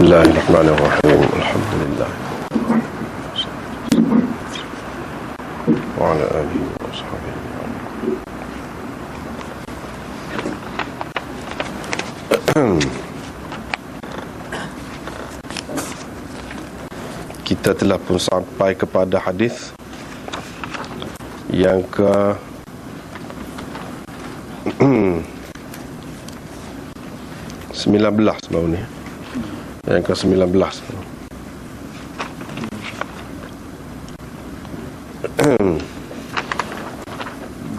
Bismillahirrahmanirrahim. Alhamdulillah. Wa ala alihi wa sahbihi. Kita telah pun sampai kepada hadis yang ke 19 baru ni. Yang ke 19.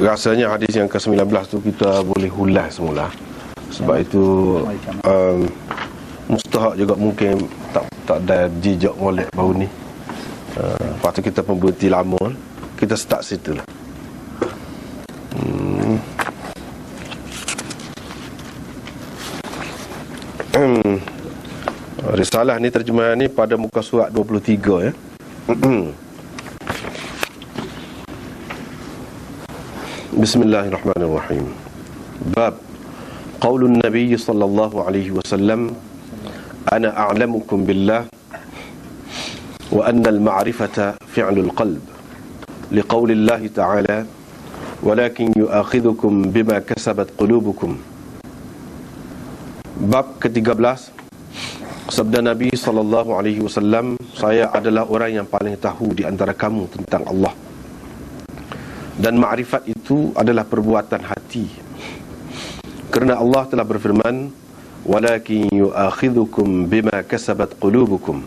Rasanya hadis yang ke 19 tu kita boleh ulas semula. Sebab itu mustahak juga mungkin tak ada jejak molek baru ni. Lepas tu kita pun berhenti lama. Kita start situ lah. Risalah ni, terjemahan ni pada muka surat 23 ya. Bismillahirrahmanirrahim. Bab qaulun Nabi sallallahu alaihi wasallam, ana a'lamukum billah wa anna al-ma'rifata fi'lul qalb, liqaulillahi ta'ala walakin yu'akhidhukum bima kasabat qulubukum. Bab ke-13, sabda Nabi sallallahu alaihi wasallam, saya adalah orang yang paling tahu di antara kamu tentang Allah, dan makrifat itu adalah perbuatan hati. Kerana Allah telah berfirman, walakin yu'akhidhukum bima kasabat qulubukum,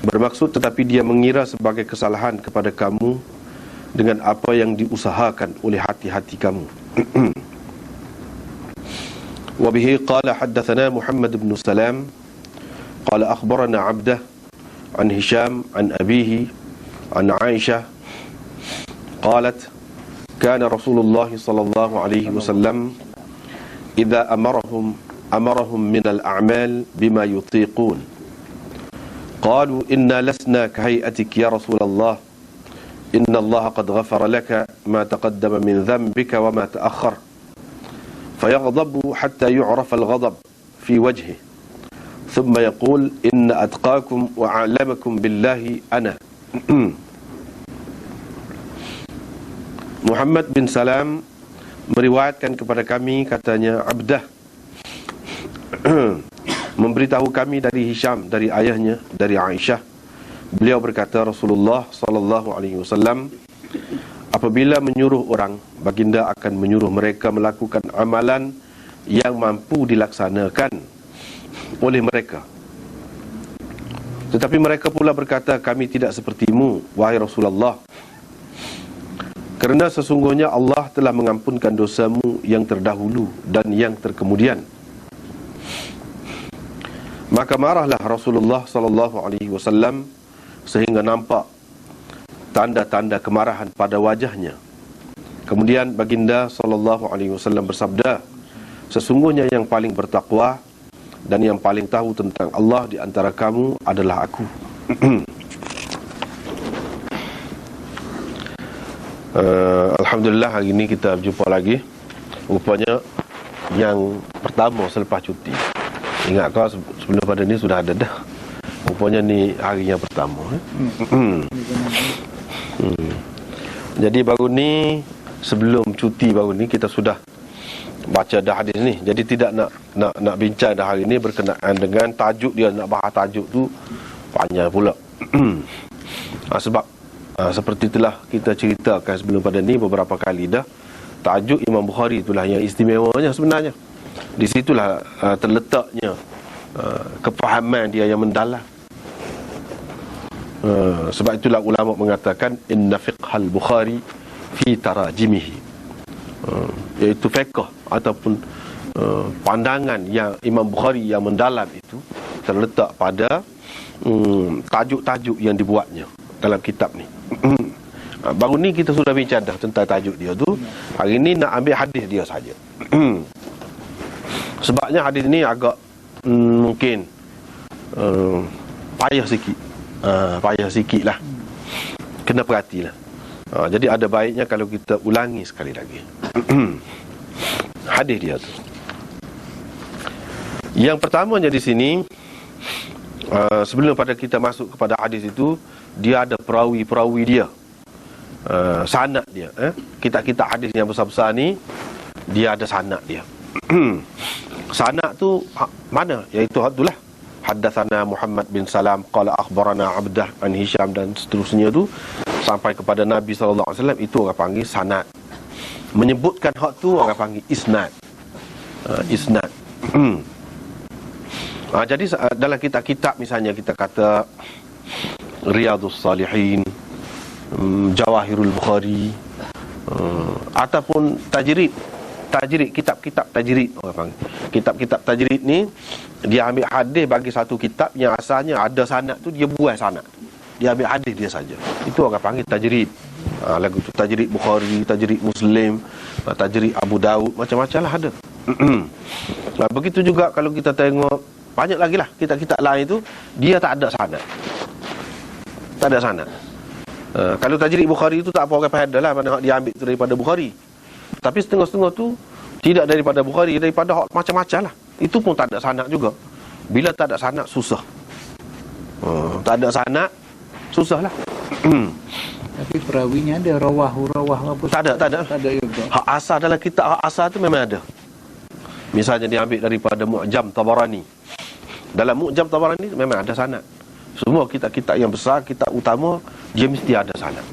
bermaksud tetapi dia mengira sebagai kesalahan kepada kamu dengan apa yang diusahakan oleh hati-hati kamu. وبه قال حدثنا محمد بن سلام قال أخبرنا عبده عن هشام عن أبيه عن عائشة قالت كان رسول الله صلى الله عليه وسلم إذا أمرهم من الأعمال بما يطيقون قالوا إنا لسنا كهيئتك يا رسول الله إن الله قد غفر لك ما تقدم من ذنبك وما تأخر فيغضب حتى يعرف الغضب في وجهه ثم يقول إن أتقاكم وأعلمكم بالله أنا. Muhammad bin Salam meriwayatkan kepada kami, katanya Abdah memberitahu kami dari Hisham, dari ayahnya, dari Aisyah. Beliau berkata, Rasulullah sallallahu alaihi wasallam apabila menyuruh orang, baginda akan menyuruh mereka melakukan amalan yang mampu dilaksanakan oleh mereka. Tetapi mereka pula berkata, kami tidak sepertimu, wahai Rasulullah, kerana sesungguhnya Allah telah mengampunkan dosamu yang terdahulu dan yang terkemudian. Maka marahlah Rasulullah sallallahu alaihi wasallam sehingga nampak tanda-tanda kemarahan pada wajahnya. Kemudian baginda sallallahu alaihi wasallam bersabda, sesungguhnya yang paling bertakwa dan yang paling tahu tentang Allah di antara kamu adalah aku. Alhamdulillah, hari ini kita berjumpa lagi. Rupanya yang pertama selepas cuti. Ingat kau sebelum pada ni sudah ada dah. Rupanya ni hari yang pertama. Jadi baru ni, sebelum cuti baru ni, kita sudah baca dah hadis ni. Jadi tidak nak bincang dah hari ni berkenaan dengan tajuk dia. Nak bahas tajuk tu panjang pula. Sebab seperti itulah kita ceritakan sebelum pada ni beberapa kali dah, tajuk Imam Bukhari itulah yang istimewanya sebenarnya. Di situlah terletaknya kefahaman dia yang mendalam. Sebab itulah ulama mengatakan inna fiqhal Bukhari fi tarajimihi, iaitu fiqh ataupun pandangan yang Imam Bukhari yang mendalam itu terletak pada tajuk-tajuk yang dibuatnya dalam kitab ni. Baru ni kita sudah bincang dah tentang tajuk dia tu. Hari ni nak ambil hadis dia saja. Sebabnya hadis ni agak mungkin payah sikit. Payah sikit lah, kena perhatilah. Jadi ada baiknya kalau kita ulangi sekali lagi hadis dia tu. Yang pertamanya di sini, Sebelum pada kita masuk kepada hadis itu, dia ada perawi-perawi dia, sanad dia. Kitab-kitab hadis yang besar-besar ni, dia ada sanad dia. Sanad tu mana? Iaitu itulah, haddatsana Muhammad bin Salam qala akhbarana Abdah an Hisham, dan seterusnya tu sampai kepada Nabi SAW. Itu orang panggil sanad. Menyebutkan hak tu orang panggil isnad. Isnad. Jadi dalam kitab-kitab, misalnya kita kata Riyadhus Salihin, Jawahirul Bukhari, ataupun tajrid, kitab-kitab tajrid orang panggil. Kitab-kitab tajrid ni, dia ambil hadis bagi satu kitab yang asalnya ada sanad tu, dia buang sanad, dia ambil hadis dia saja. Itu orang panggil tajrid. Lagu tu tajrid Bukhari, tajrid Muslim, tajrid Abu Daud, macam-macam lah ada. Begitu juga kalau kita tengok banyak lagi lah kitab-kitab lain tu, dia tak ada sanad. Tak ada sanad. Kalau tajrid Bukhari tu tak apa orang faham lah, mana dia ambil tu daripada Bukhari. Tapi setengah-setengah tu tidak daripada Bukhari, daripada macam-macam lah. Itu pun tak ada sanad juga. Bila tak ada sanad, susah. Tak ada sanad, susah lah. Tapi perawinya ada, rawah apa? Tak ada. Tak ada juga. Hak asal dalam kitab, hak asal tu memang ada. Misalnya dia ambil daripada Mu'jam Tabarani. Dalam Mu'jam Tabarani memang ada sanad. Semua kitab-kitab yang besar, kitab utama, dia mesti ada sanad.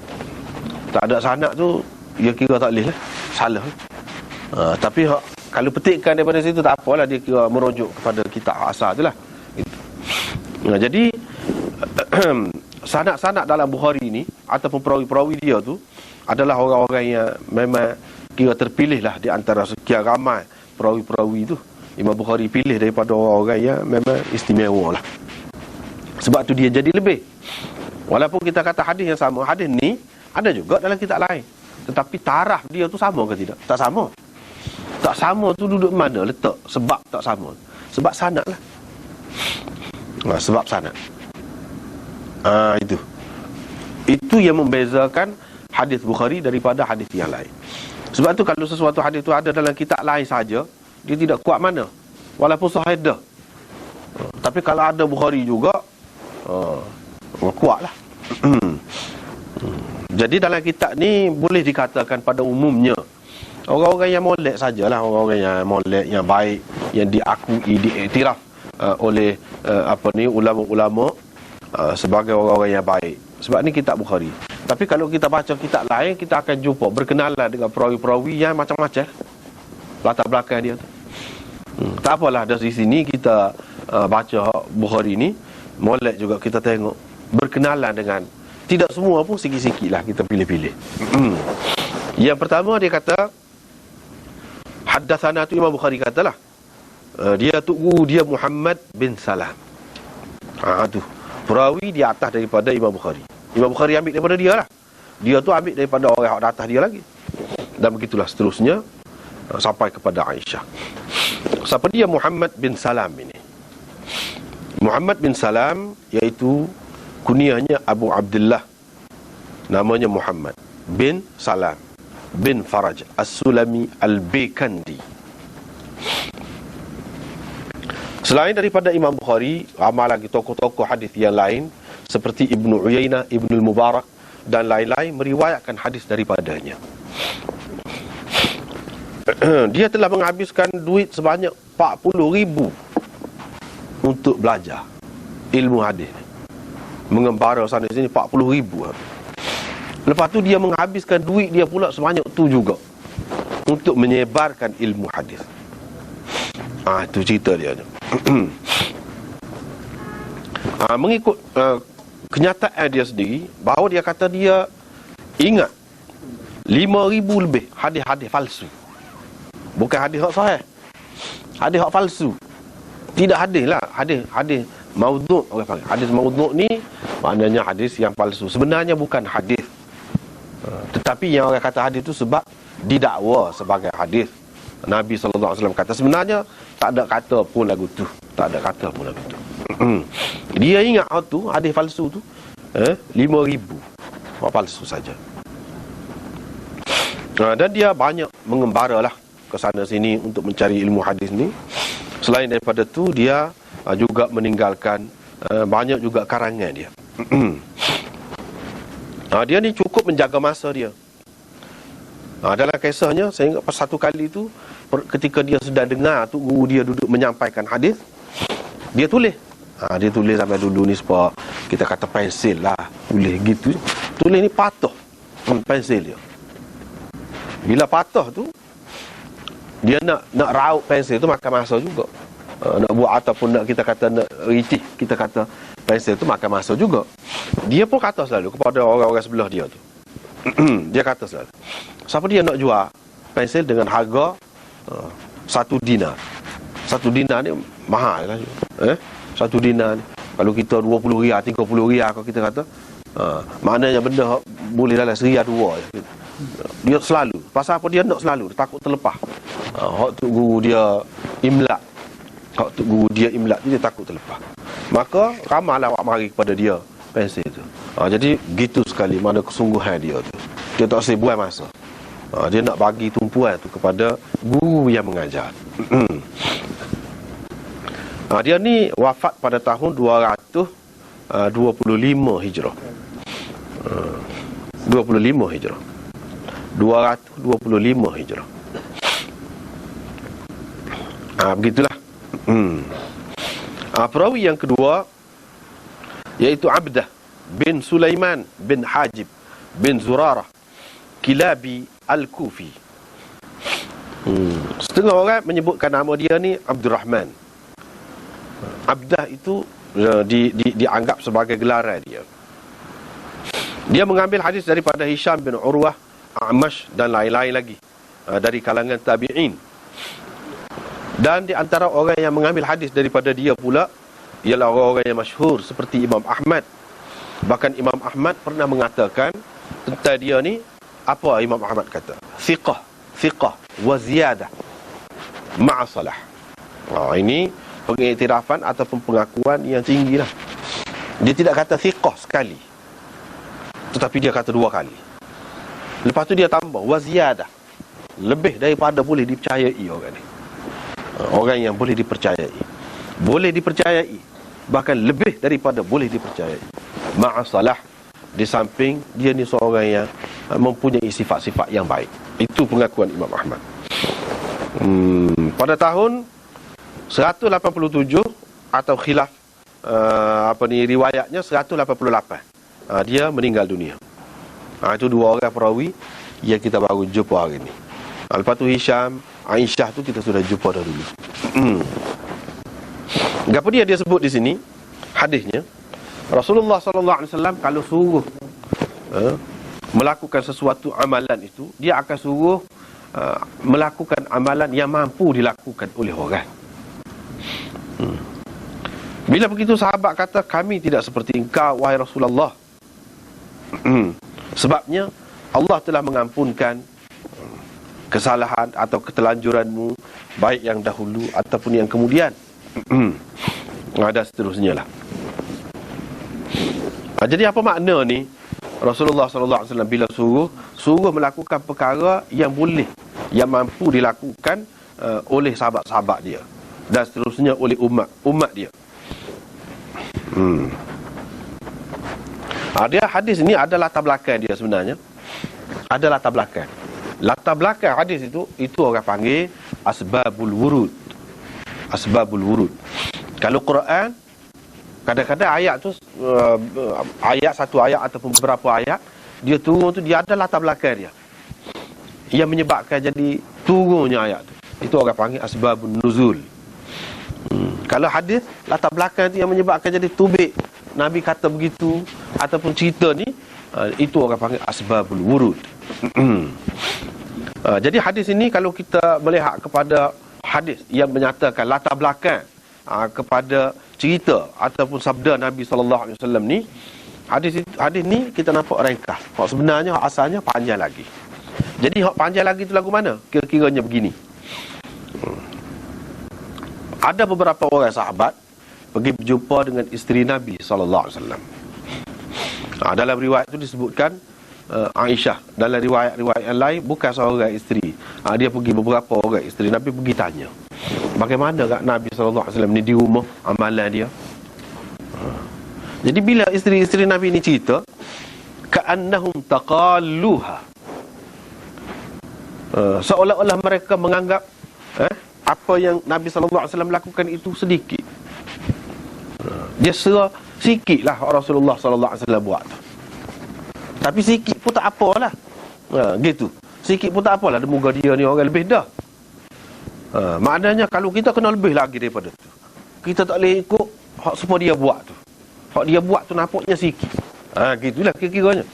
Tak ada sanad tu, dia kira tak boleh lah, salah. Tapi kalau petikkan daripada situ, tak apalah, dia kira merujuk kepada kitab asal tu lah. Jadi sanad-sanad dalam Bukhari ni, ataupun perawi-perawi dia tu, adalah orang-orang yang memang kira terpilih lah di antara sekian ramai perawi-perawi tu. Imam Bukhari pilih daripada orang-orang yang memang istimewa lah. Sebab tu dia jadi lebih. Walaupun kita kata hadis yang sama, hadis ni ada juga dalam kitab lain, tetapi taraf dia tu sama ke tidak? Tak sama. Tak sama tu duduk mana letak sebab tak sama? Sebab sanad lah. Sebab sanad. Itu yang membezakan hadis Bukhari daripada hadis yang lain. Sebab tu kalau sesuatu hadis tu ada dalam kitab lain saja, dia tidak kuat mana, walaupun sahih dah. Tapi kalau ada Bukhari juga, kuat lah. Jadi dalam kitab ni boleh dikatakan pada umumnya orang-orang yang molek sajalah, orang-orang yang molek, yang baik, yang diakui, diiktiraf oleh ulama-ulama sebagai orang-orang yang baik. Sebab ni kitab Bukhari. Tapi kalau kita baca kitab lain, kita akan jumpa berkenalan dengan perawi-perawi yang macam-macam latar belakang dia tu. Tak apalah, dari sini kita baca Bukhari ni, molek juga kita tengok, berkenalan dengan, tidak semua pun, sikit-sikit lah kita pilih-pilih. Yang pertama dia kata, haddatsana tu Imam Bukhari katalah, dia tu guru dia Muhammad bin Salam. Tu perawi di atas daripada Imam Bukhari. Imam Bukhari ambil daripada dia lah. Dia tu ambil daripada orang di atas dia lagi. Dan begitulah seterusnya sampai kepada Aisyah. Siapa dia Muhammad bin Salam ini? Muhammad bin Salam iaitu kunyahnya Abu Abdullah, namanya Muhammad bin Salam bin Faraj As-Sulami Al-Bikandi. Selain daripada Imam Bukhari, ramai lagi tokoh-tokoh hadis yang lain seperti Ibnu Uyainah, Ibnu Mubarak dan lain-lain meriwayatkan hadis daripadanya. Dia telah menghabiskan duit sebanyak 40,000 untuk belajar ilmu hadis. Mengembara sana sini 40,000. Lepas tu dia menghabiskan duit dia pula sebanyak tu juga untuk menyebarkan ilmu hadis. Itu cerita dia. Mengikut kenyataan dia sendiri, bahawa dia kata dia ingat 5,000 lebih hadis-hadis palsu. Bukan hadis hak sahih, hadis hak palsu. Tidak hadis lah, hadis maudhu'. Orang panggil hadis maudhu' ni maknanya hadis yang palsu. Sebenarnya bukan hadis, tetapi yang orang kata hadis tu sebab didakwa sebagai hadis. Nabi SAW kata, sebenarnya tak ada kata pun lagu tu, tak ada kata pun lagu tu. Dia ingat tu hadis palsu tu 5,000 palsu saja. Dan dia banyak mengembara lah ke sana sini untuk mencari ilmu hadis ni. Selain daripada tu, dia juga meninggalkan banyak juga karangan dia. Dia ni cukup menjaga masa dia. Dalam kisahnya, saya ingat pas satu kali tu, ketika dia sedang dengar tu guru dia duduk menyampaikan hadis, dia tulis. Dia tulis sampai dulu ni sebab kita kata pensil lah, tulis gitu. Tulis ni patah pensil dia. Bila patah tu, dia nak raut pensil tu makan masa juga. Nak buat ataupun nak kita kata nak ritih, kita kata pensil tu makan masa juga. Dia pun kata selalu kepada orang-orang sebelah dia tu. Dia kata selalu, siapa dia nak jual pensil dengan harga 1 dinar. 1 dinar ni mahal lah. 1 dinar ni, kalau kita 20 riyal, 30 riyal kalau kita kata, maknanya benda boleh dalam RM1 je. Dia selalu, pasal apa dia nak selalu, dia takut terlepas. Waktu guru dia imlak, waktu guru dia imlak dia takut terlepas. Maka ramailah awak mari kepada dia pensil tu. Jadi gitu sekali mana kesungguhan dia tu. Dia tak boleh buang masa. Dia nak bagi tumpuan tu kepada guru yang mengajar. Dia ni wafat pada tahun 225 Hijrah. 25 Hijrah. 225 Hijrah. Begitulah. Perawi yang kedua iaitu Abdah bin Sulaiman bin Hajib bin Zurarah Kilabi Al-Kufi. Setengah orang menyebutkan nama dia ni Abdul Rahman. Abdah itu dianggap sebagai gelaran dia. Dia mengambil hadis daripada Hisham bin Urwah, A'mash dan lain-lain lagi dari kalangan tabi'in. Dan di antara orang yang mengambil hadis daripada dia pula ialah orang-orang yang masyhur seperti Imam Ahmad. Bahkan Imam Ahmad pernah mengatakan tentang dia ni, apa Imam Ahmad kata? Thiqah wa ziyadah ma'a salah. Ini pengiktirafan ataupun pengakuan yang tinggi lah. Dia tidak kata thiqah sekali, tetapi dia kata 2 kali. Lepas tu dia tambah wa ziyadah, lebih daripada boleh dipercayai orang ni. Orang yang boleh dipercayai, boleh dipercayai, bahkan lebih daripada boleh dipercayai. Ma'asalah, di samping dia ni seorang yang mempunyai sifat-sifat yang baik. Itu pengakuan Imam Ahmad. Pada tahun 187 atau khilaf riwayatnya 188, dia meninggal dunia. Itu 2 orang perawi yang kita baru jumpa hari ni. Lepas tu Hisham, Aisyah tu kita sudah jumpa dah dulu. Apa dia sebut di sini hadisnya, Rasulullah SAW kalau suruh melakukan sesuatu amalan itu, dia akan suruh melakukan amalan yang mampu dilakukan oleh orang. Bila begitu sahabat kata, kami tidak seperti engkau wahai Rasulullah. Sebabnya Allah telah mengampunkan kesalahan atau ketelanjuranmu, baik yang dahulu ataupun yang kemudian. Ada seterusnya lah. Jadi apa makna ni? Rasulullah SAW bila suruh melakukan perkara yang boleh, yang mampu dilakukan oleh sahabat-sahabat dia, dan seterusnya oleh umat dia. Dia hadis ni ada latar belakang dia sebenarnya. Ada latar belakang. Latar belakang hadis itu orang panggil asbabul wurud. Asbabul wurud. Kalau Quran, kadang-kadang ayat tu satu ayat ataupun beberapa ayat dia turun tu, dia ada latar belakang dia yang menyebabkan jadi turunnya ayat tu. Itu orang panggil asbabun nuzul. Kalau hadis, latar belakang tu yang menyebabkan jadi tubik Nabi kata begitu ataupun cerita ni, itu orang panggil asbabul wurud. Jadi hadis ini kalau kita melihat kepada hadis yang menyatakan latar belakang kepada cerita ataupun sabda Nabi SAW ni, hadis ni kita nampak ringkas. Hak sebenarnya, hak asalnya panjang lagi. Jadi hak panjang lagi tu lagu mana? Kira-kiranya begini. Ada beberapa orang sahabat pergi berjumpa dengan isteri Nabi SAW. Dalam riwayat itu disebutkan Aisyah. Dalam riwayat-riwayat yang lain bukan seorang isteri. Dia pergi beberapa orang isteri Nabi pergi tanya, bagaimana kat Nabi SAW ni di rumah, amalan dia. Jadi bila isteri-isteri Nabi ni cerita, ka'annahum taqalluha, seolah-olah mereka menganggap apa yang Nabi SAW lakukan itu sedikit. Dia serah sikit lah Rasulullah SAW buat tu. Tapi sikit pun tak apalah. Gitu. Sikit pun tak apalah. Moga dia ni orang lebih dah. Maknanya kalau kita kena lebih lagi daripada tu, kita tak boleh ikut hak semua dia buat tu. Hak dia buat tu nampaknya sikit. Gitulah kira-kiranya.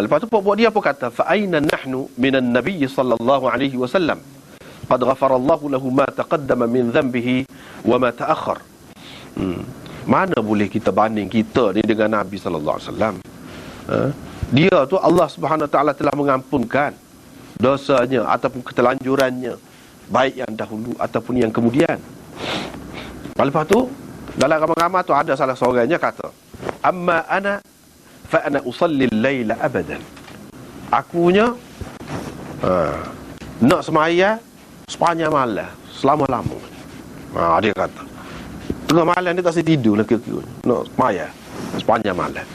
Lepas tu buat dia apa kata, fa aina nahnu minan nabiy sallallahu alaihi wasallam qad ghafarallahu lahu ma taqaddama min dhanbihi wa ma ta'akhkhar. Mana boleh kita banding kita ni dengan Nabi sallallahu alaihi wasallam? Dia tu Allah Subhanahu wa taala telah mengampunkan dosanya ataupun ketelanjurannya, baik yang dahulu ataupun yang kemudian. Lepas tu dalam ramai-ramai tu ada salah seorangnya kata, amma ana fa ana usalli al-laila abadan. Akunya nak semaya sepanjang malam, selama-lama. Dia kata tengah malam dia tak boleh tidur nak kira-kira, nak semaya sepanjang malam.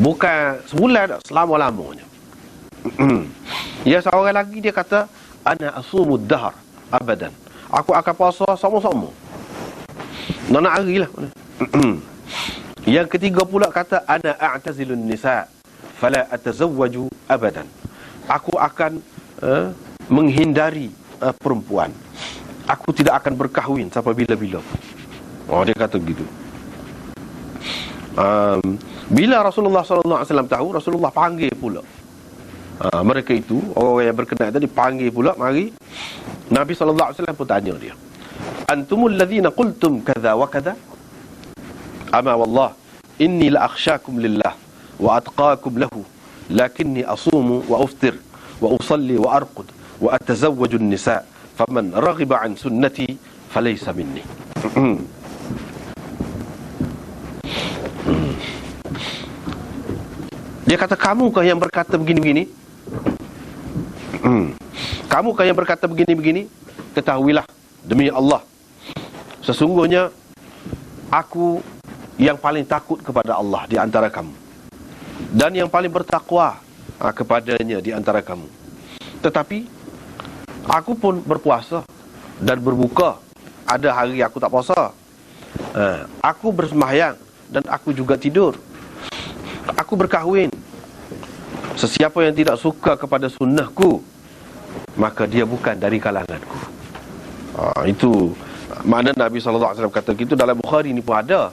Bukan sebulan tak, selama-lamanya. Ya, seorang lagi dia kata, ana asumud dahr abadan. Aku akan puasa sama-sama. Nak hari lah. Yang ketiga pula kata, ana a'tazilun nisa fala atazawwaju abadan. Aku akan menghindari perempuan. Aku tidak akan berkahwin sampai bila-bila. Dia kata begitu. Bila Rasulullah SAW tahu, Rasulullah panggil pula mereka itu, orang yang berkenaan tadi, panggil pula, mari. Nabi SAW pun tanya dia, antumul ladhina qultum kadha wa kadha? Ama wallah inni la akhshakum lillah wa atqakum lahu, lakinni asumu wa uftir wa usalli wa arqud wa atazawwaju an-nisa, faman raghiba an sunnati falaysa minni. Dia kata, kamukah yang berkata begini-begini? Kamukah yang berkata begini-begini? Ketahuilah, demi Allah, sesungguhnya aku yang paling takut kepada Allah di antara kamu, dan yang paling bertakwa kepadanya di antara kamu. Tetapi aku pun berpuasa dan berbuka. Ada hari aku tak puasa. Aku bersembahyang dan aku juga tidur. Aku berkahwin. Sesiapa yang tidak suka kepada sunnahku, maka dia bukan dari kalanganku. Itu makna Nabi SAW kata gitu. Dalam Bukhari ni pun ada,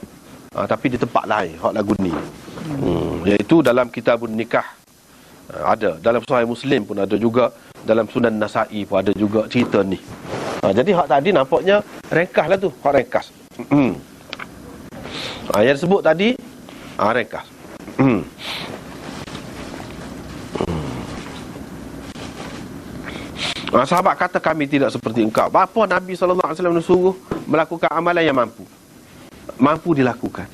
tapi di tempat lain hak lagu ni, iaitu dalam Kitabun Nikah ada, dalam Sahih Muslim pun ada juga, dalam Sunan Nasa'i pun ada juga cerita ni. Jadi hak tadi nampaknya ringkas lah tu, hak ringkas. Yang disebut tadi ringkas. Sahabat kata, kami tidak seperti engkau. Apa Nabi SAW suruh melakukan amalan yang mampu dilakukan.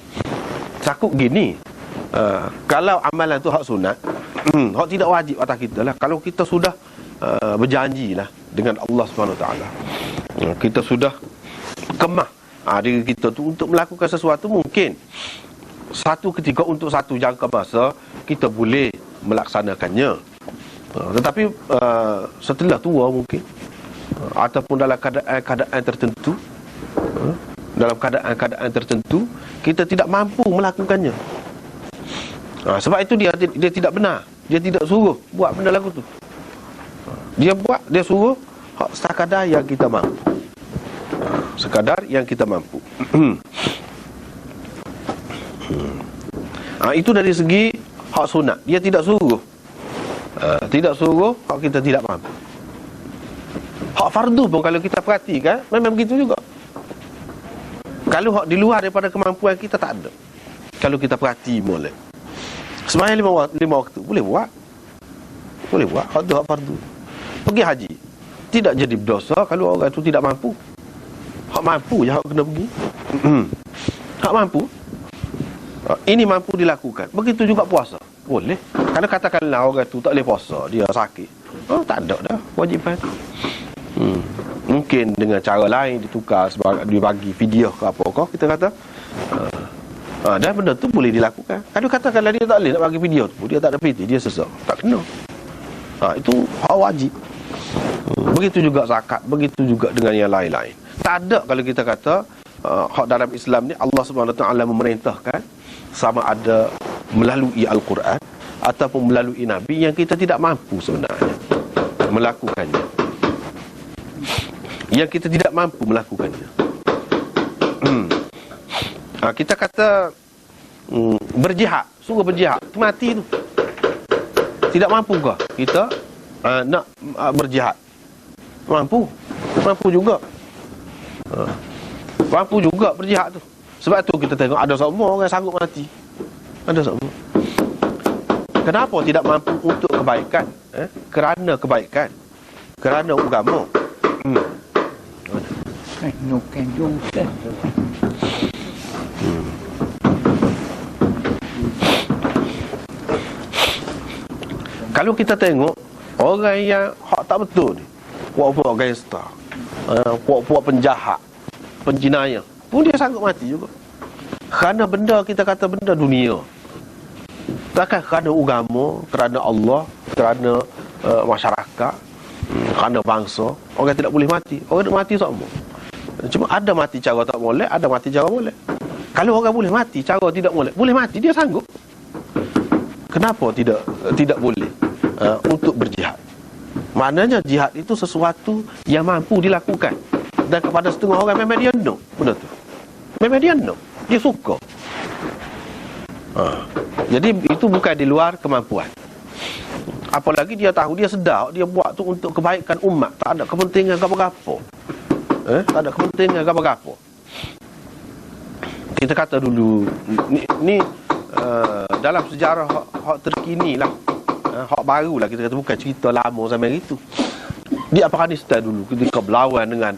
Takut gini, kalau amalan tu hak sunat, hak tidak wajib atas kita lah. Kalau kita sudah berjanji lah dengan Allah SWT, kita sudah kemah diri kita tu untuk melakukan sesuatu, mungkin satu ketika untuk satu jangka masa kita boleh melaksanakannya. Tetapi setelah tua mungkin, ataupun dalam keadaan tertentu, dalam keadaan tertentu kita tidak mampu melakukannya. Sebab itu dia tidak benar. Dia tidak suruh buat benda lagu tu. Dia buat, dia suruh sekadar yang kita mampu. Sekadar yang kita mampu. Itu dari segi hak sunat. Dia tidak suruh. Tidak suruh hak kita tidak mampu. Hak fardu pun kalau kita perhatikan, memang begitu juga. Kalau hak di luar daripada kemampuan kita, tak ada. Kalau kita perhati molek, sembahyang lima waktu boleh buat. Boleh buat. Hak tu hak fardu. Pergi haji, tidak jadi berdosa kalau orang tu tidak mampu. Hak mampu je hak kena pergi. Hak mampu, ini mampu dilakukan. Begitu juga puasa, boleh. Kalau katakanlah orang tu tak boleh puasa, dia sakit, tak ada dah wajiban. Mungkin dengan cara lain ditukar, dibagi fidyah ke apa kau, kita kata Dan benda tu boleh dilakukan. Kalau katakanlah dia tak boleh nak bagi video tu, dia tak ada PT, dia sesak, tak kena. Itu hak wajib. Begitu juga zakat, begitu juga dengan yang lain-lain. Tak ada kalau kita kata hak dalam Islam ni Allah Subhanahu Wa Taala memerintahkan sama ada melalui Al-Quran ataupun melalui Nabi yang kita tidak mampu sebenarnya melakukannya. Yang kita tidak mampu melakukannya. Kita kata berjihad, suruh berjihad, tu mati tu. Tidak mampu ke kita nak berjihad? Mampu juga. Mampu juga berjihad tu. Sebab tu kita tengok ada semua orang sanggup mati. Ada semua. Kenapa tidak mampu untuk kebaikan? Kerana kebaikan, kerana agama. Nukan juga. Kalau kita tengok orang yang hak tak betul ni, puak-puak gangster, puak-puak penjahat, penjinayah, pun dia sanggup mati juga. Kerana benda, kita kata benda dunia. Takkan kerana agama, kerana Allah, kerana masyarakat, kerana bangsa, orang tidak boleh mati. Orang nak mati semua. Cuma ada mati cara tak boleh, ada mati cara boleh. Kalau orang boleh mati cara tidak boleh mati, dia sanggup. Kenapa tidak boleh untuk berjihad? Maknanya jihad itu sesuatu yang mampu dilakukan. Dan kepada setengah orang memang dia no benda tu. Memang dia no, dia suka. Jadi itu bukan di luar kemampuan. Apalagi dia tahu, dia sedar dia buat tu untuk kebaikan umat, tak ada kepentingan apa-apa. Tak ada kepentingan apa-apa. Kita kata dulu ni dalam sejarah hak terkini lah, hak baru lah, kita kata bukan cerita lama zaman itu. Di Afghanistan dulu ketika berlawan dengan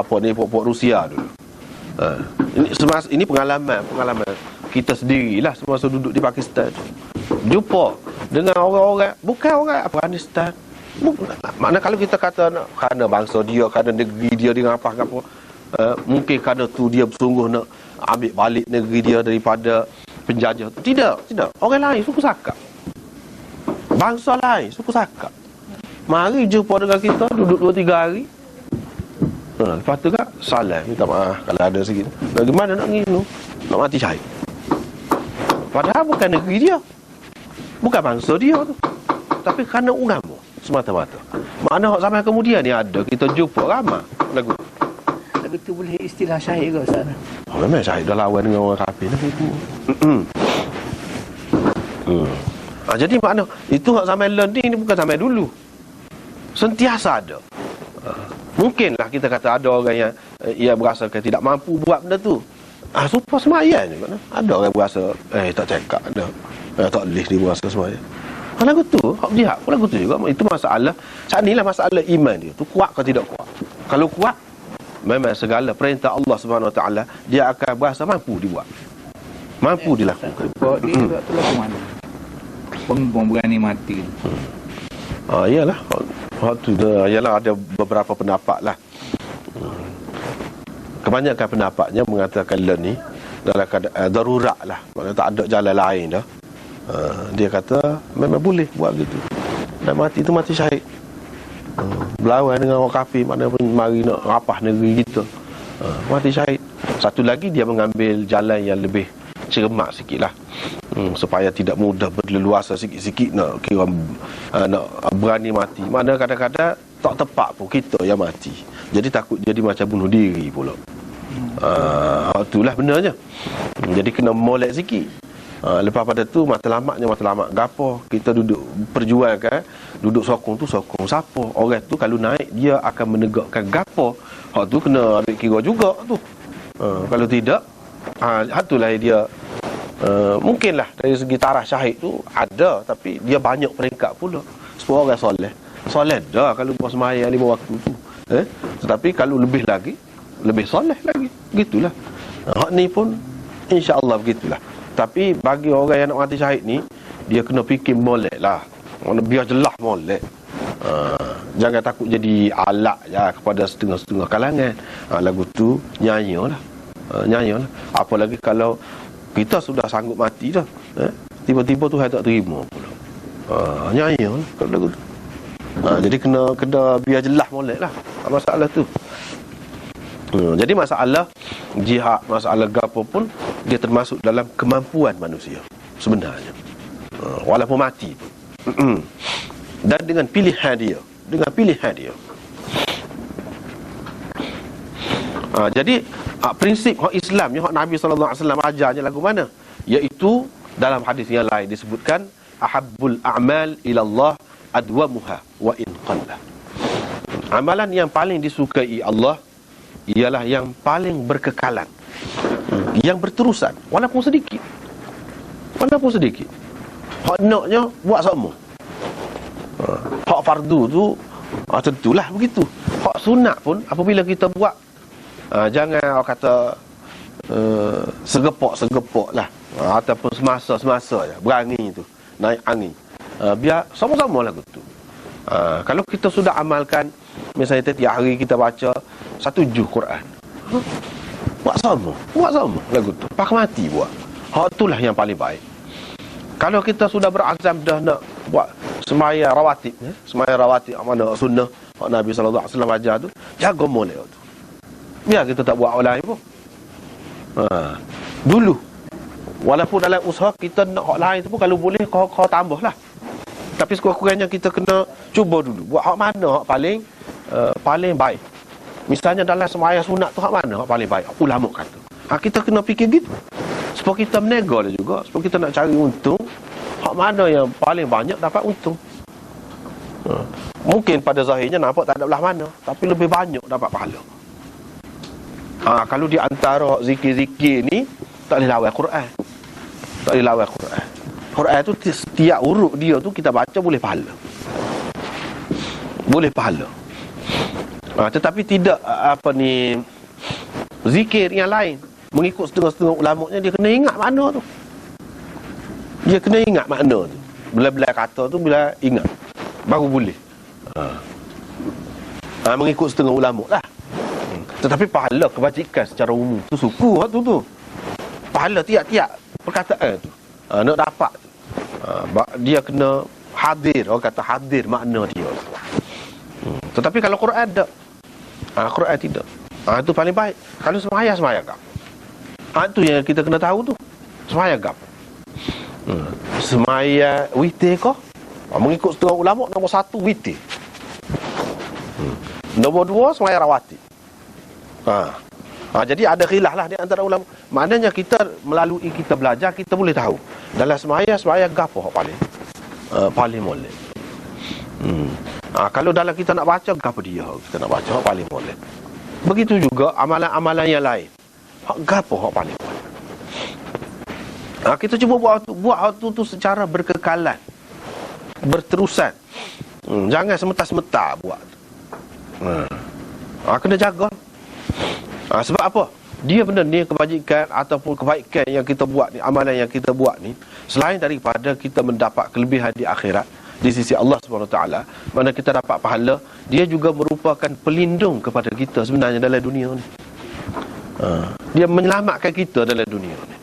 puak-puak Rusia dulu. Ini pengalaman kita sendirilah semasa duduk di Pakistan tu. Jumpa dengan orang-orang bukan orang Afghanistan. Makna kalau kita kata kerana bangsa dia, kerana negeri dia dengan apa, mungkin kerana tu dia bersungguh nak ambil balik negeri dia daripada penjajah. Tidak. Orang lain suku Sakak, bangsa lain suku Sakak, mari jumpa dengan kita, duduk 2-3 hari. Lepas tu kan salam, minta maaf kalau ada sikit. Bagaimana nak nginu? Nak mati syahid. Padahal bukan negeri dia, bukan bangsa dia tu, tapi kerana agama semata-mata. Makna zaman kemudian ni ada, kita jumpa ramai lagu tu boleh istilah syahid ke sana? Memang syahid dah lawan dengan orang kafir lah itu. Jadi makna itu hak zaman learning ni bukan zaman dulu, sentiasa ada. Mungkinlah kita kata ada orang yang ia berasakan tidak mampu buat benda tu. Supaya semayan juga. Ada orang berasa tak cakap ada, tak boleh dia berasa semayan. Lagu tu hak jihad pun lagu tu juga. Itu masalah, saat inilah masalah iman dia tu, kuat ke tidak kuat. Kalau kuat, memang segala perintah Allah Subhanahu Wa Taala dia akan berasa mampu dibuat, mampu dilakukan. Dia tu lagu mana? Pengembang berani mati. Iyalah. Waktu tu ialah ada beberapa pendapat lah. Kebanyakan pendapatnya mengatakan ni dalam keadaan darurat lah, maknanya tak ada jalan lain dah. Dia kata memang boleh buat gitu. Dan mati itu mati syahid. Berlawan dengan orang kafir, maknanya pun mari nak rapah negeri kita. Mati syahid. Satu lagi dia mengambil jalan yang lebih cermat sikit lah, supaya tidak mudah berleluasa sikit-sikit nak kira nak berani mati. Mana kadang-kadang tak tepat pun kita yang mati, jadi takut jadi macam bunuh diri pula. Itulah benarnya. Jadi kena molek sikit. Lepas pada tu matlamat gapo kita duduk perjuangkan, duduk sokong tu sokong siapa orang tu, kalau naik dia akan menegakkan gapo, hak tu kena ambil kira juga tu. Kalau tidak, itulah dia. Mungkinlah dari segi taraf syahid tu ada, tapi dia banyak peringkat pula. Semua orang soleh dah kalau buat sembahyang 5 waktu tu. Tetapi kalau lebih lagi, lebih soleh lagi. Gitulah. Hak ni pun insya-Allah begitulah. Tapi bagi orang yang nak mati syahid ni, dia kena fikir molek lah. Biar jelas molek. Jangan takut jadi alat ya kepada setengah-setengah kalangan. Lagu tu nyanyi lah. Apalagi kalau Kita sudah sanggup mati dah, tiba-tiba Tuhan tak terima pula. Nyaya lah kalau lagu tu. Jadi kena biar jelas molek lah masalah tu. Jadi masalah jihad, masalah gapo pun dia termasuk dalam kemampuan manusia sebenarnya, walaupun mati pun. Dan dengan pilihan dia, jadi prinsip hak Islam yang hak Nabi sallallahu alaihi wasallam ajarnya lagu mana, iaitu dalam hadis yang lain disebutkan ahabbul a'mal ila Allah adwamuha wa in qalla. Amalan yang paling disukai Allah ialah yang paling berkekalan, yang berterusan walaupun sedikit. Hak naknya buat sama. Hak fardu tu tentulah begitu. Hak sunat pun apabila kita buat, jangan orang kata segepok lah, ataupun semasa je berangin tu, naik angin. Biar sama-sama lagu tu. Kalau kita sudah amalkan, misalnya setiap hari kita baca 1 juz Quran, buat sama lagu tu, pakai mati buat. Hak itulah yang paling baik. Kalau kita sudah berazam dah nak buat semaya rawatib, mana sunnah hak Nabi sallallahu alaihi wasallam ajar tu, jaga molek tu. Biar kita tak buat orang lain pun. Dulu walaupun dalam usaha kita nak hak lain tu pun, kalau boleh kau tambahlah. Tapi sekurang-kurangnya kita kena cuba dulu buat hak mana hak paling baik. Misalnya dalam sembahyang sunat tu hak mana hak paling baik, ulama kata. Kita kena fikir gitu, supaya kita menego lah juga, supaya kita nak cari untung, hak mana yang paling banyak dapat untung. Mungkin pada zahirnya nampak tak ada belah mana, tapi lebih banyak dapat pahala. Kalau di antara zikir-zikir ni, tak boleh lawan Quran. Quran tu setiap huruf dia tu kita baca boleh pahala. Tetapi tidak zikir yang lain, mengikut setengah-setengah ulamanya, dia kena ingat makna tu. Bila kata tu, bila ingat baru boleh. Mengikut setengah ulama lah. Tetapi pahala kebajikan secara umum tu suku waktu tu. Pahala tiap-tiap perkataan tu nak dapat tu, dia kena hadir. Orang kata hadir makna dia. Tetapi kalau Quran tak, Quran tidak. Itu paling baik. Kalau semaya gap, itu yang kita kena tahu tu. Semaya gap, semaya witir kau, mengikut setengah ulama, nombor 1 witir, nombor 2 semaya rawatib. Jadi ada khilaf lah di antara ulama. Maknanya kita melalui kita belajar, kita boleh tahu dalam semaya gapo paling molek. Kalau dalam kita nak baca, gapo dia kita nak baca paling molek. Begitu juga amalan-amalan yang lain, gapo paling molek. Kita cuba buat hak tu secara berkekalan, berterusan. Jangan semeta-semeta buat. Kena jaga. Sebab apa? Dia benda ni kebajikan ataupun kebaikan yang kita buat ni, amalan yang kita buat ni, selain daripada kita mendapat kelebihan di akhirat di sisi Allah SWT, mana kita dapat pahala, dia juga merupakan pelindung kepada kita sebenarnya dalam dunia ni. Dia menyelamatkan kita dalam dunia ni,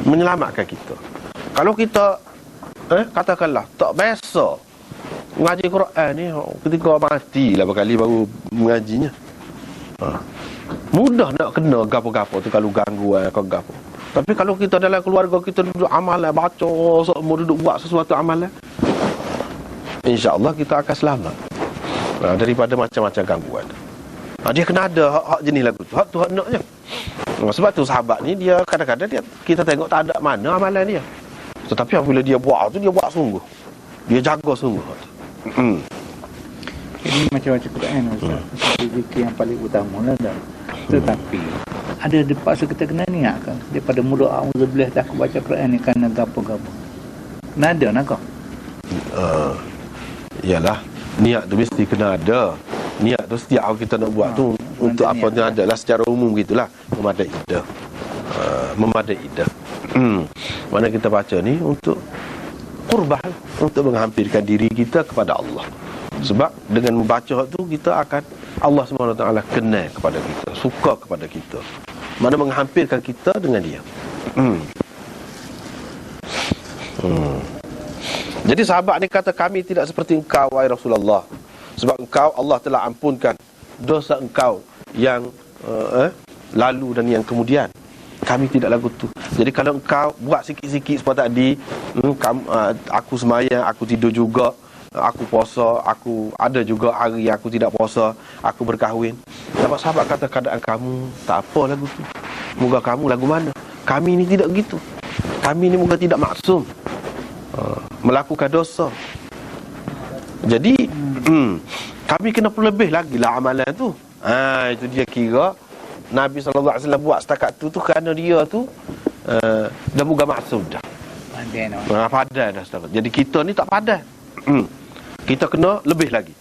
menyelamatkan kita. Kalau kita katakanlah tak biasa mengaji Quran ni, ketika mati lah berkali baru mengajinya, mudah nak kena gapo-gapo tu kalau gangguan kau gapo. Tapi kalau kita dalam keluarga kita duduk amalan, baca semua, duduk buat sesuatu amalan, insya-Allah kita akan selamat daripada macam-macam gangguan. Dia kena ada hak jenis lagu tu. Hak tu hak naknya. Sebab tu sahabat ni dia kadang-kadang kita tengok tak ada mana amalan dia. Tetapi apabila dia buat tu, dia buat sungguh. Dia jaga sungguh. Ini macam-macam Quran, zikir yang paling utama lah dah. Tetapi ada dipaksa kita kena niat kan, daripada mulut auzubillah tak baca Quran ni kan gapo-gapo. Nada nak kau? Yalah, niat tu mesti kena ada. Niat tu setiap hari kita nak buat tu untuk apa dia ada lah, secara umum gitulah, memadai ida. Mana kita baca ni untuk qurbah, untuk menghampirkan diri kita kepada Allah. Sebab dengan membaca tu kita akan, Allah SWT kenal kepada kita, suka kepada kita, mana menghampirkan kita dengan dia. Jadi sahabat ni kata, kami tidak seperti engkau wahai Rasulullah, sebab engkau Allah telah ampunkan dosa engkau yang lalu dan yang kemudian. Kami tidak lagu tu. Jadi kalau engkau buat sikit-sikit seperti tadi, aku semayang, aku tidur juga, aku puasa, aku ada juga hari aku tidak puasa, aku berkahwin. Sahabat-sahabat kata, keadaan kamu tak apa lagu tu. Moga kamu lagu mana? Kami ni tidak begitu. Kami ni moga tidak maksum, melakukan dosa. Jadi kami kena lebih lagi lah amalan tu. Itu dia kira Nabi SAW buat setakat tu kerana dia tu dah moga maksum dah. Padan dah setakat. Jadi kita ni tak padan. Kita kena lebih lagi.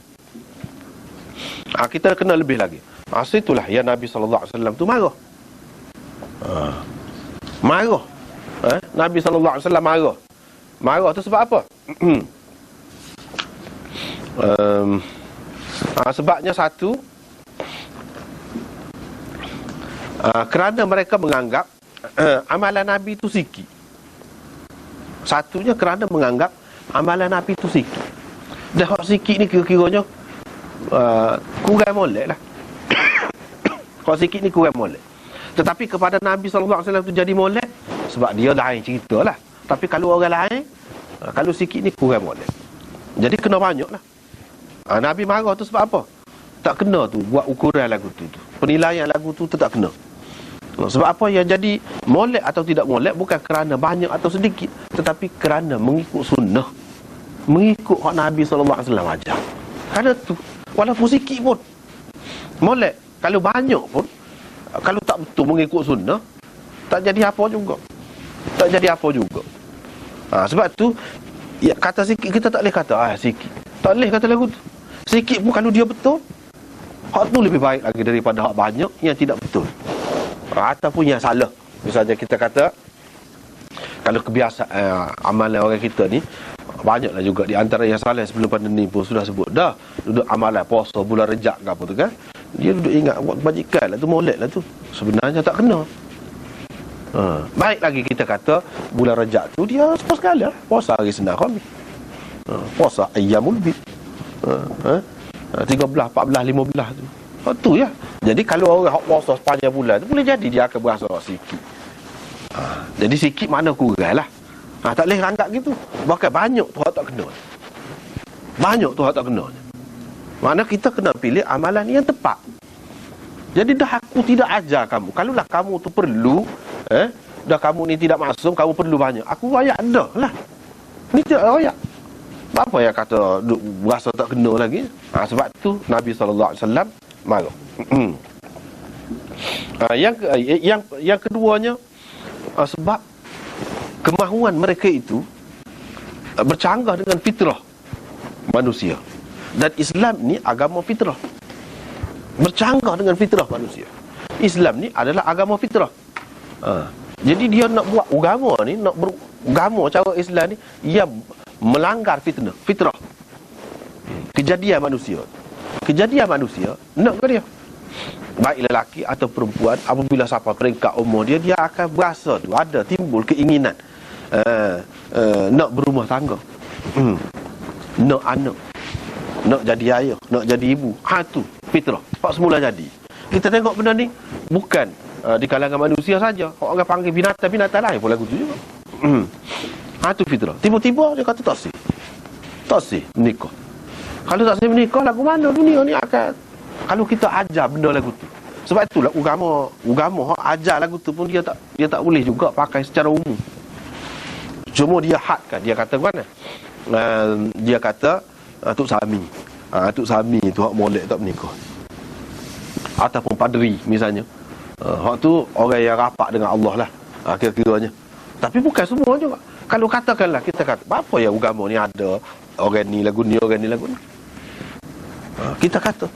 Kita kena lebih lagi. Itulah yang Nabi SAW tu marah. Marah. Nabi SAW marah. Marah tu sebab apa? Sebabnya satu, kerana mereka menganggap amalan Nabi itu sikit. Satunya kerana menganggap amalan Nabi itu sikit. Dah hak sikit ni kira-kiranya kurang molek lah. Hak sikit ni kurang molek. Tetapi kepada Nabi SAW itu jadi molek, sebab dia lain cerita lah. Tapi kalau orang lain, kalau sikit ni kurang molek. Jadi kena banyak lah. Nabi marah tu sebab apa? Tak kena tu buat ukuran lagu tu. Penilaian lagu tu tak kena. Sebab apa yang jadi molek atau tidak molek bukan kerana banyak atau sedikit, tetapi kerana mengikut sunnah, mengikut hak Nabi SAW ajar. Kerana tu, walaupun sikit pun molek, kalau banyak pun, kalau tak betul mengikut sunnah, tak jadi apa juga. Tak jadi apa juga. Sebab tu ya, kata sikit kita tak boleh kata sikit. Tak boleh kata lagu tu. Sikit pun kalau dia betul, hak tu lebih baik lagi daripada hak banyak yang tidak betul, ataupun yang salah. Misalnya kita kata, kalau kebiasaan amalan orang kita ni, banyaklah juga di antara yang salah sebelum pandemik pun sudah sebut dah, duduk amalan puasa bulan Rejab ke apa tu kan, dia duduk ingat buat kebajikan lah tu, molek lah tu. Sebenarnya tak kena. Baik lagi kita kata bulan Rejab tu dia sepuluh sekali lah, puasa hari Senin Khamis, puasa ayyamul bid, 13, 14, 15 tu. Tu ya. Jadi kalau orang hak puasa sepanjang bulan tu, boleh jadi dia akan berasa sikit. Jadi sikit mana kurang lah. Tak boleh anggap gitu. Bahkan banyak tu hak tak kena. Banyak tu hak tak kena. Mana kita kena pilih amalan yang tepat. Jadi dah aku tidak ajar kamu. Kalaulah kamu tu perlu, dah kamu ni tidak maksum, kamu perlu banyak, aku rayak dah lah. Ni tidak rayak. Apa yang kata berasa tak kena lagi? Sebab tu Nabi SAW marah. Yang keduanya, sebab kemahuan mereka itu bercanggah dengan fitrah manusia. Dan Islam ni agama fitrah, bercanggah dengan fitrah manusia. Islam ni adalah agama fitrah. Jadi dia nak buat agama ni, nak beragama cara Islam ni, ia melanggar fitrah, kejadian manusia. Kejadian manusia nak ke dia, baik lelaki atau perempuan, apabila sampai peringkat umur dia akan berasa tu ada timbul keinginan nak berumah tangga, nak anak, nak jadi ayah, nak jadi ibu. Tu fitrah, pak semula jadi. Kita tengok benda ni bukan di kalangan manusia saja. Orang panggil binatang lain pun lagu tu juga. Tu fitrah. Tiba-tiba dia kata tak sih menikah. Kalau tak sih menikah, lagu mana dunia ni akan, kalau kita ajar benda lagu tu. Sebab itulah agama ajar lagu tu pun dia tak boleh juga pakai secara umum. Cuma dia hadkan, dia kata mana? Dia kata Tok Sami. Tok Sami tu hak molek tak menikah. Ataupun padri misalnya. Hak tu orang yang rapat dengan Allah lah, kira-kiranya. Tapi bukan semua juga. Kalau katakanlah kita kata, apa yang agama ni ada orang ni lagu ni, orang ni lagu ni, kita kata.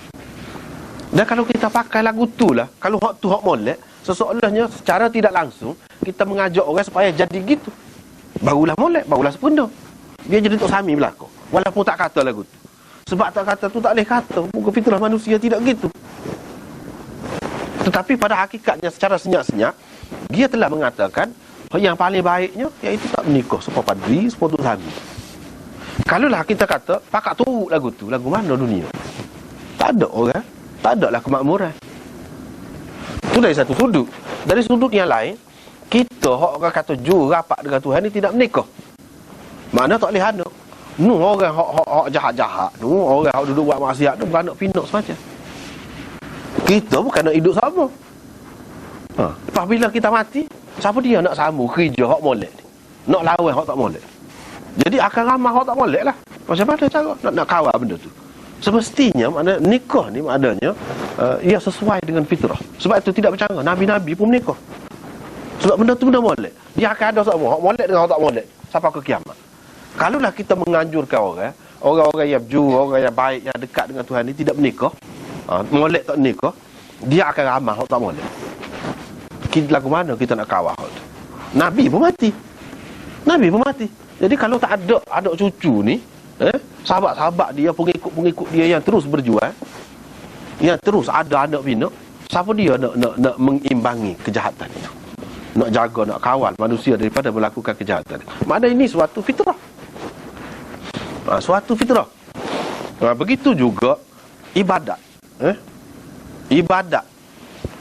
Dan kalau kita pakai lagu tu lah, kalau hak tu hak molek, seseolahnya secara tidak langsung kita mengajak orang supaya jadi gitu. Barulah molek, barulah sempurna. Dia jadi Tok Sami belakang, walaupun tak kata lagu tu. Sebab tak kata tu tak boleh kata, muka fitrah manusia tidak gitu. Tetapi pada hakikatnya secara senyap-senyap, dia telah mengatakan Yang paling baiknya iaitu tak menikah sepuluh padri, sepuluh suami. Kalau lah kita kata pakat turut lagu tu, lagu mana dunia? Tak ada orang, tak ada lah kemakmuran. Itu dari satu sudut. Dari sudut yang lain, kita orang kata jujur rapat dengan Tuhan ni tidak menikah. Mana tak boleh anak. Orang hak jahat-jahat, orang hak duduk buat maksiat tu bukan nak pinak semacam. Kita bukan nak hidup sama. Lepas bila kita mati, siapa dia nak sambung kerja hak molek ni? Nak lawan hak tak molek. Jadi akan ramah hak tak molek lah. Macam mana cara nak kawal benda tu? Semestinya makna nikah ni maknanya ia sesuai dengan fitrah. Sebab itu tidak bercanggah. Nabi-nabi pun menikah. Sebab benda tu benda molek. Dia akan ada sama hak molek dengan hak tak molek sampai ke kiamat. Kalaulah kita menganjurkan orang-orang yang jujur, orang yang baik, yang dekat dengan Tuhan ni tidak menikah, molek tak menikah, dia akan ramah hak tak molek. Lagu mana kita nak kawal hak tu? Nabi pun mati. Jadi kalau tak ada cucu ni, sahabat-sahabat dia, pengikut-pengikut dia yang terus berjuang, yang terus ada anak bina, siapa dia nak mengimbangi kejahatan itu? Nak jaga, nak kawal manusia daripada melakukan kejahatan. Makna ini suatu fitrah. Suatu fitrah. Begitu juga ibadat. Ibadat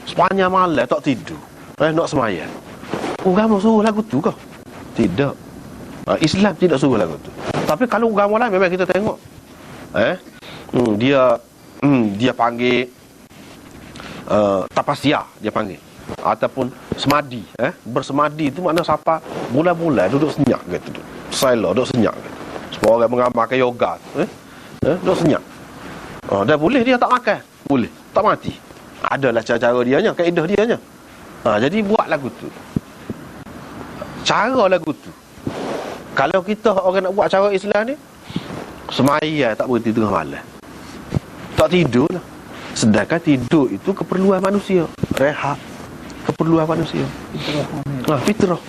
sepanjang malam tak tidur, nak semayang. Agama suruh lagu tu ke? Tidak. Islam tidak suruh lagu tu. Tapi kalau agama lain memang kita tengok dia panggil tapasya, dia panggil, ataupun semadi. Bersemadi itu makna siapa bulan-bulan duduk senyap gitu. Sila duduk senyap gitu. Semua orang mengamalkan yoga duduk senyap. Dan boleh dia tak makan, boleh tak mati. Adalah cara-cara dianya, kaedah dianya. Jadi buat lagu tu, cara lagu tu. Kalau kita orang nak buat cara Islam ni, semaya tak berhenti tengah malam, tak tidur lah. Sedangkan tidur itu keperluan manusia, rehat keperluan manusia, fitrah.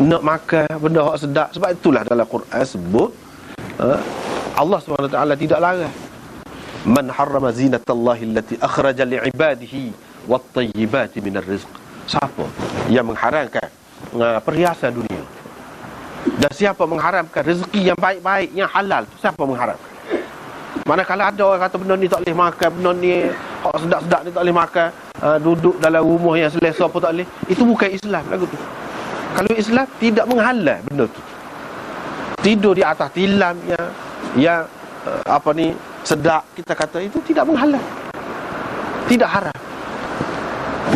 Nak makan benda hak sedap. Sebab itulah dalam Quran sebut Allah SWT tidak larang. Man harrama zinatallahi allati akhraja li'ibadihi wat-tayyibati minar rizq. Siapa yang mengharamkan perhiasan dunia, dan siapa mengharamkan rezeki yang baik-baik, yang halal, siapa mengharamkan? Manakala ada orang kata benda ni tak boleh makan, benda ni hak sedap-sedap ni tak boleh makan, duduk dalam rumah yang selesa pun tak boleh, itu bukan Islam lagu tu. Kalau Islam tidak menghalang benda tu. Tidur di atas tilam yang sedap, kita kata itu tidak menghalang, tidak haram.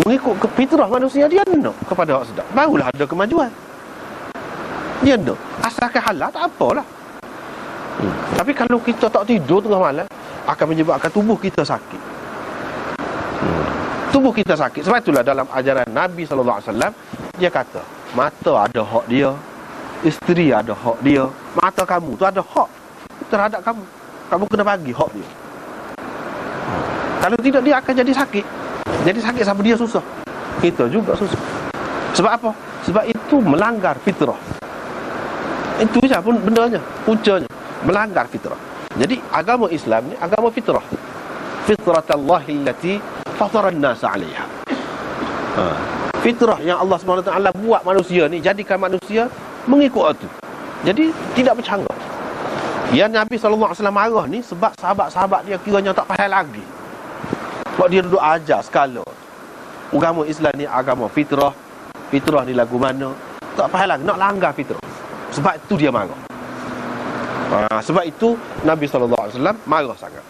Mengikut ke fitrah manusia, dia nak kepada hak sedap, barulah ada kemajuan. Dia nak asalkan halal tak apalah. Tapi kalau kita tak tidur tengah malam, akan menyebabkan tubuh kita sakit. Tubuh kita sakit. Sebab itulah dalam ajaran Nabi SAW, dia kata mata ada hak dia, isteri ada hak dia. Mata kamu tu ada hak terhadap kamu. Kamu kena bagi hak dia. Kalau tidak, dia akan jadi sakit. Jadi sakit sampai dia susah, kita juga susah. Sebab apa? Sebab itu melanggar fitrah. Itu saja pun bendanya, puncanya melanggar fitrah. Jadi agama Islam ni agama fitrah. Fitratallahi allati fatara an-nas 'alaiha. Fitrah yang Allah SWT buat manusia ni, jadikan manusia mengikut itu. Jadi tidak bercanggah. Yang Nabi SAW marah ni sebab sahabat-sahabat dia kiranya tak faham lagi. Sebab dia duduk ajar skala agama Islam ni agama fitrah. Fitrah ni lagu mana, tak faham lagi, nak langgar fitrah. Sebab itu dia marah. Sebab itu Nabi SAW marah sangat.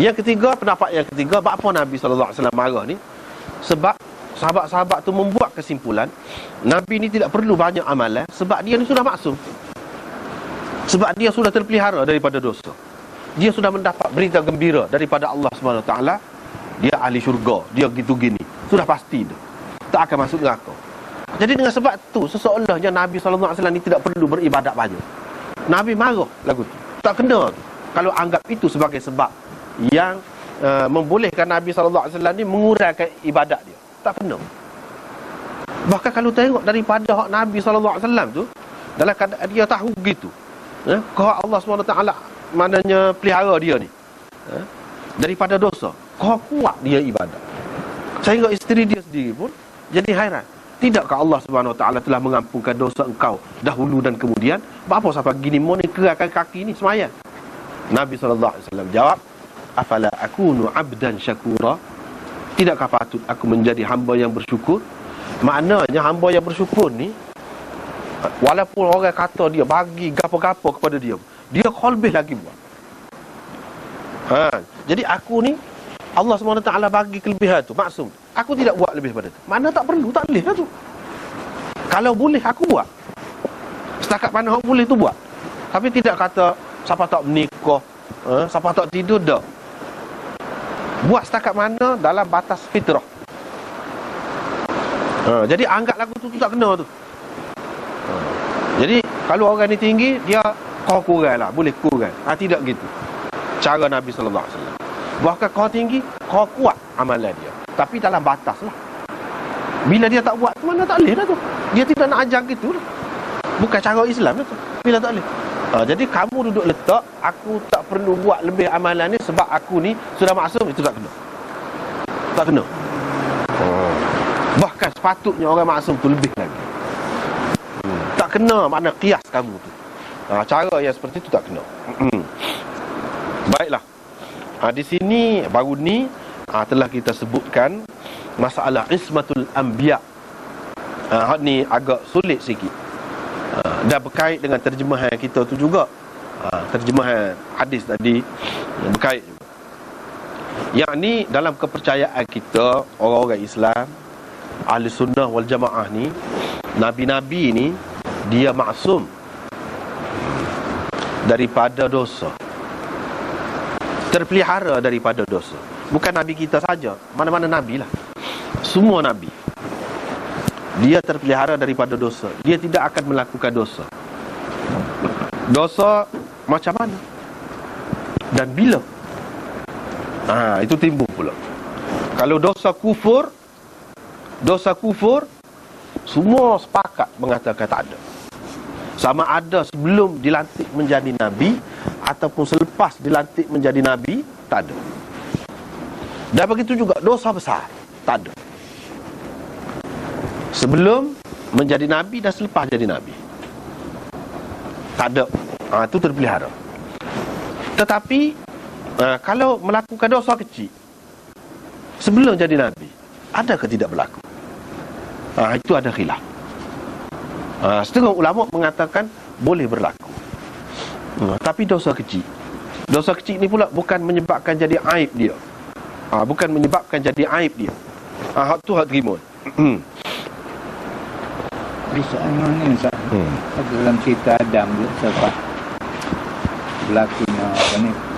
Yang ketiga, pendapat yang ketiga, apa Nabi SAW marah ni? Sebab sahabat-sahabat tu membuat kesimpulan Nabi ni tidak perlu banyak amalan, sebab dia ni sudah maksum. Sebab dia sudah terpelihara daripada dosa. Dia sudah mendapat berita gembira daripada Allah SWT. Dia ahli syurga, dia gitu gini, sudah pasti tu, tak akan masuk neraka. Jadi dengan sebab tu, seseolahnya Nabi SAW ni tidak perlu beribadat banyak. Nabi marah lagu tu, tak kena tu, kalau anggap itu sebagai sebab yang membolehkan Nabi SAW ni mengurangkan ibadat dia. Tak kena. Bahkan kalau tengok daripada hak Nabi SAW tu, dalam keadaan dia tahu gitu, kalau Allah SWT maknanya pelihara dia ni daripada dosa, kau kuat dia ibadat. Sehingga isteri dia sendiri pun jadi hairan. Tidakkah Allah Subhanahu Wa Taala telah mengampunkan dosa engkau dahulu dan kemudian? Apa sampai gini mau ni kerahkan kaki ni sembahyang? Nabi SAW jawab, afala akunu abdan syakura? Tidakkah patut aku menjadi hamba yang bersyukur? Maknanya hamba yang bersyukur ni, walaupun orang kata dia bagi gapo-gapo kepada dia, dia lebih lagi buat. Jadi aku ni Allah SWT bagi kelebihan tu, maksum. Aku tidak buat lebih pada tu. Mana tak perlu, tak boleh lah tu. Kalau boleh aku buat. Setakat mana aku boleh tu buat. Tapi tidak kata siapa tak menikah, siapa tak tidur, dah. Buat setakat mana dalam batas fitrah. Jadi anggap lagu tu tak kena tu. Jadi kalau orang ni tinggi, dia kau kurang lah, boleh kurang. Tidak gitu cara Nabi SAW. Bahkan kau tinggi, kau kuat amalan dia, tapi dalam batas lah. Bila dia tak buat tu, mana tak boleh lah tu. Dia tidak nak ajar gitu lah. Bukan cara Islam lah tu. Bila tak boleh. Jadi kamu duduk letak, aku tak perlu buat lebih amalan ni sebab aku ni sudah maksum, itu tak kena. Tak kena. Bahkan sepatutnya orang maksum tu lebih lagi. Tak kena makna qiyas kamu tu. Cara yang seperti itu tak kena. Baiklah. Di sini baru ni telah kita sebutkan masalah ismatul anbiya. Ni agak sulit sikit. Dan berkait dengan terjemahan kita tu juga. Terjemahan hadis tadi berkait juga. Yang ni dalam kepercayaan kita, orang-orang Islam, ahli sunnah wal jamaah ni, Nabi-Nabi ni dia maksum daripada dosa, terpelihara daripada dosa. Bukan Nabi kita saja, mana-mana Nabi lah, semua Nabi dia terpelihara daripada dosa. Dia tidak akan melakukan dosa. Dosa macam mana dan bila? Itu timbul pula. Kalau dosa kufur, semua sepakat mengatakan tak ada. Sama ada sebelum dilantik menjadi Nabi ataupun selepas dilantik menjadi Nabi, tak ada. Dan begitu juga dosa besar, tak ada. Sebelum menjadi Nabi dan selepas jadi Nabi, tak ada. Itu terpelihara. Tetapi kalau melakukan dosa kecil sebelum jadi Nabi, ada ke tidak berlaku? Itu ada khilaf. Setengah ulama mengatakan boleh berlaku. Tapi dosa kecil ni pula bukan menyebabkan jadi aib dia. Bukan menyebabkan jadi aib dia. Hak tu hak terima. Bisa mana Ustaz? Dalam cerita Adam sebab berlakunya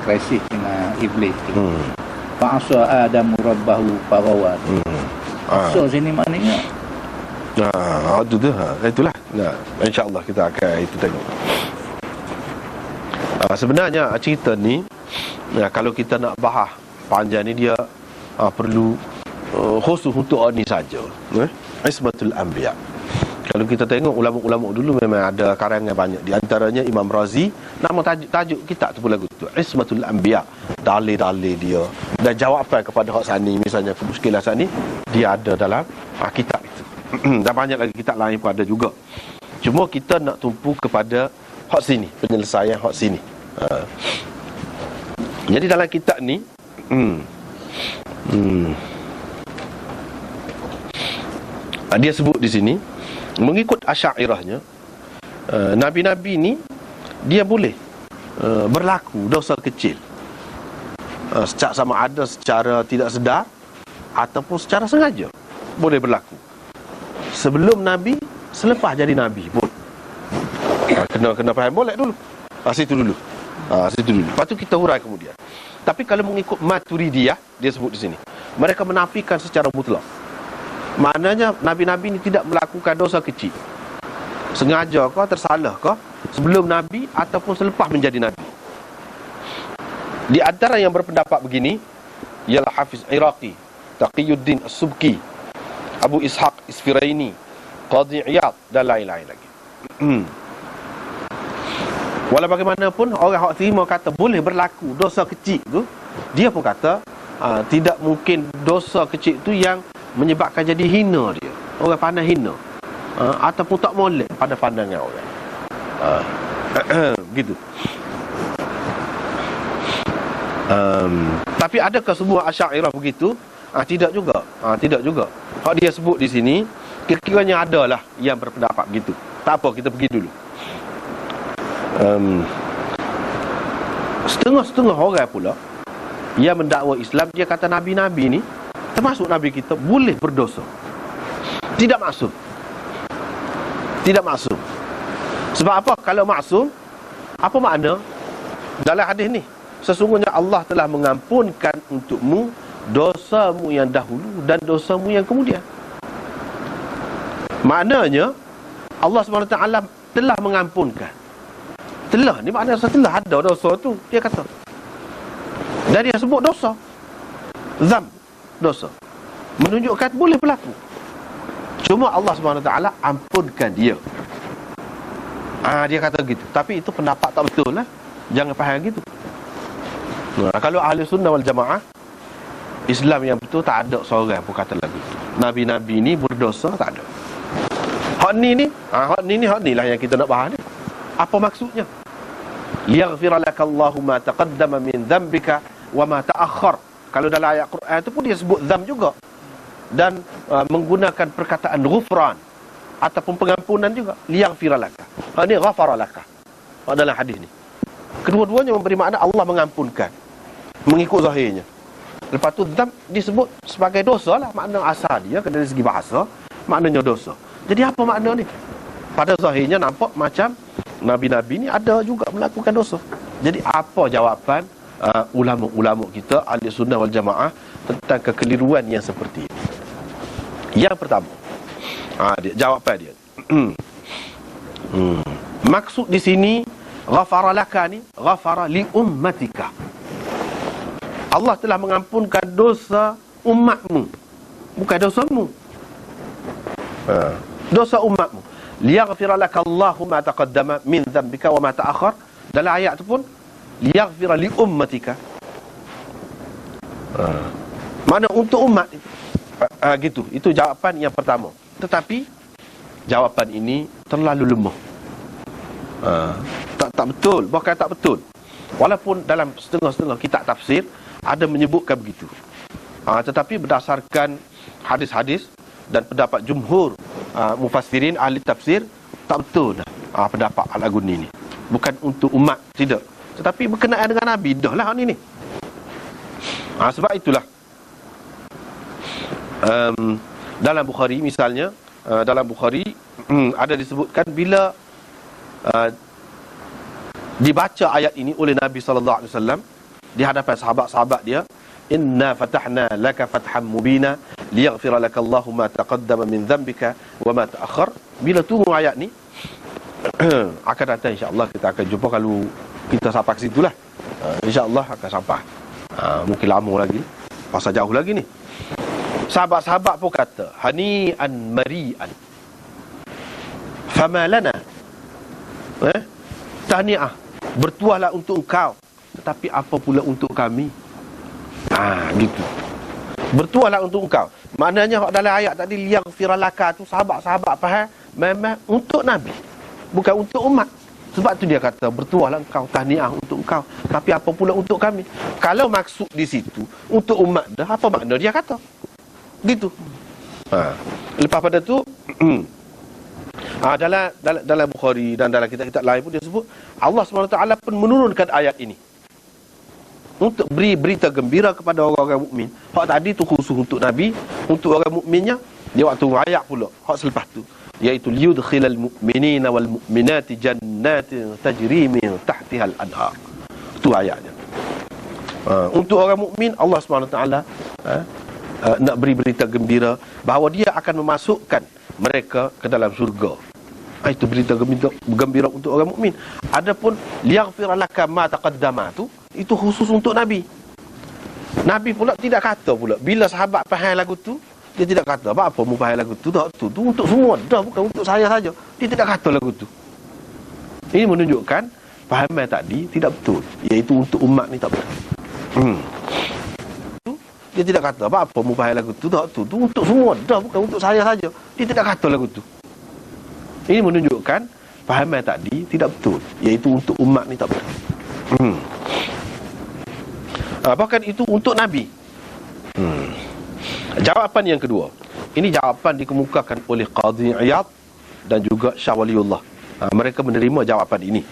krisis dengan iblis tu. Fa'asa Adamu rabbahu faghawat. So sini maknanya itulah. InsyaAllah kita akan itu tengok. Sebenarnya cerita ni, kalau kita nak bahas panjang ni, dia perlu khusus untuk ni saja, Ismatul Anbiya. Kalau kita tengok ulama-ulama dulu memang ada karangan banyak. Di antaranya Imam Razi, nama tajuk kitab tu pun lagu tu, Ismatul Anbiya. Dalil-dalil dia dan jawapan kepada hak sani, misalnya kemuskilan sani, dia ada dalam kitab itu. Dan banyak lagi kitab lain pun ada juga. Cuma kita nak tumpu kepada hak sini, penyelesaian hak sini. Jadi dalam kitab ni dia sebut di sini, mengikut Asy'ariyahnya, Nabi-Nabi ni dia boleh berlaku dosa kecil, sama ada secara tidak sedar ataupun secara sengaja. Boleh berlaku sebelum Nabi, selepas jadi Nabi pun. Kena faham boleh dulu. Situ dulu. Lepas tu kita hurai kemudian. Tapi kalau mengikut Maturidiyah, dia sebut di sini, mereka menafikan secara mutlak. Maknanya Nabi-Nabi ni tidak melakukan dosa kecil, sengaja ke, tersalah ke, sebelum Nabi ataupun selepas menjadi Nabi. Di antara yang berpendapat begini ialah Hafiz Iraqi, Taqiyuddin As-Subki, Abu Ishaq Isfiraini, Qadhi Iyad dan lain-lain lagi. Walau bagaimanapun, orang yang terima kata boleh berlaku dosa kecil tu, dia pun kata tidak mungkin dosa kecil itu yang menyebabkan jadi hina dia. Orang pandang hina, ataupun tak molek pada pandangan orang. Gitu. Tapi adakah semua Asy'ariyah begitu? Tidak juga. Tidak juga. Hak dia sebut di sini, kira-kiranya adalah yang berpendapat begitu. Tak apa, kita pergi dulu. Setengah-setengah orang pula yang mendakwa Islam, dia kata Nabi-Nabi ni, termasuk Nabi kita, boleh berdosa. Tidak maksum. Tidak maksum. Sebab apa? Kalau maksum, apa makna? Dalam hadis ni, sesungguhnya Allah telah mengampunkan untukmu dosamu yang dahulu dan dosamu yang kemudian. Maknanya Allah SWT telah mengampunkan. Telah ni maknanya setelah ada dosa tu, dia kata. Dan dia sebut dosa, zam, dosa, menunjukkan boleh berlaku. Cuma Allah SWT ampunkan dia. Dia kata gitu. Tapi itu pendapat tak betul lah. Jangan faham gitu. Kalau ahli sunnah wal jamaah, Islam yang betul, tak ada seorang pun kata lagu tu Nabi-Nabi ni berdosa, tak ada. Hak ni lah yang kita nak bahas ni. Apa maksudnya? Liyaghfira lakallahu ma taqaddama min dhanbika wa ma ta'akhkhar. Kalau dalam ayat Quran tu pun dia sebut dzam juga. Dan menggunakan perkataan ghufran ataupun pengampunan juga. Liyaghfira laka. Ni ghafara laka. Dalam hadis ni, kedua-duanya memberi makna Allah mengampunkan, mengikut zahirnya. Lepas tu dzam disebut sebagai dosa lah. Makna asal dia dari segi bahasa, maknanya dosa. Jadi apa makna ni? Pada zahirnya nampak macam Nabi-Nabi ni ada juga melakukan dosa. Jadi apa jawapan ulama-ulama kita ahli sunnah wal jamaah tentang kekeliruan yang seperti ini? Yang pertama, jawapan dia maksud di sini ghafara laka ni, ghafara li ummatika. Allah telah mengampunkan dosa umatmu, bukan dosamu. Dosa umatmu. Liyaghfira laka Allahu ma taqaddama min dhanbika wa ma ta'akhkhar. Dalam ayat tu pun liyaghfira li ummatika. Mana untuk umat itu. Gitu. Itu jawapan yang pertama. Tetapi jawapan ini terlalu lemah. Tak betul, bahkan tak betul. Walaupun dalam setengah-setengah kitab tafsir ada menyebutkan begitu. Tetapi berdasarkan hadis-hadis dan pendapat jumhur mufassirin ahli tafsir, tak betul dah pendapat Al-Aghuni ni. Bukan untuk umat, tidak. Tetapi berkenaan dengan Nabi, dah lah ni. Sebab itulah dalam Bukhari misalnya, dalam Bukhari ada disebutkan bila dibaca ayat ini oleh Nabi SAW di hadapan sahabat-sahabat dia, inna fatahna laka fatham mubina liyaghfira laka Allahu ma taqaddama min dhanbika wa ma ta'akhkhar. Bila tunggu ayat ni akan datang, insya-Allah kita akan jumpa kalau kita sampai ke situlah. Insya-Allah akan sampai. Mungkin lama lagi, pasal jauh lagi ni. Sahabat-sahabat pun kata, hani'an mari'an fama lana, tahniah, bertuahlah untuk engkau, tetapi apa pula untuk kami? Gitu. Bertuahlah untuk engkau. Maknanya dalam ayat tadi liyaghfira laka tu, sahabat-sahabat faham memang untuk Nabi, bukan untuk umat. Sebab tu dia kata bertuahlah engkau, tahniah untuk engkau, tapi apa pula untuk kami? Kalau maksud di situ untuk umat dah, apa makna dia kata? Gitu. Lepas pada tu dalam Bukhari dan dalam kitab-kitab lain pun dia sebut Allah SWT pun menurunkan ayat ini untuk beri berita gembira kepada orang-orang mukmin. Hak tadi tu khusus untuk Nabi, untuk orang mukminnya dia waktu ayat pula hak selepas tu, iaitu liyudkhilal mu'minina wal mu'minati jannatin tajri min tahtihal anhar. Tu ayatnya. Untuk orang mukmin Allah SWT nak beri berita gembira bahawa dia akan memasukkan mereka ke dalam syurga. Itu berita gembira untuk orang mukmin. Adapun liyaghfira laka ma taqaddama tu, itu khusus untuk Nabi. Nabi pula tidak kata pula bila sahabat faham lagu tu, dia tidak kata apa mu faham lagu tu, tak tu untuk semua dah, bukan untuk saya saja. Dia tidak kata lagu tu. Ini menunjukkan fahaman tadi tidak betul, iaitu untuk umat ni tak betul. Dia tidak kata apa mubah lagu tu, tu untuk semua dah, bukan untuk saya saja. Dia tidak kata lagu tu. Ini menunjukkan fahaman tadi tidak betul, iaitu untuk umat ni tak betul. Bahkan itu untuk Nabi. Jawapan yang kedua, ini jawapan dikemukakan oleh Qadhi Iyad dan juga Shah Waliullah. Mereka menerima jawapan ini.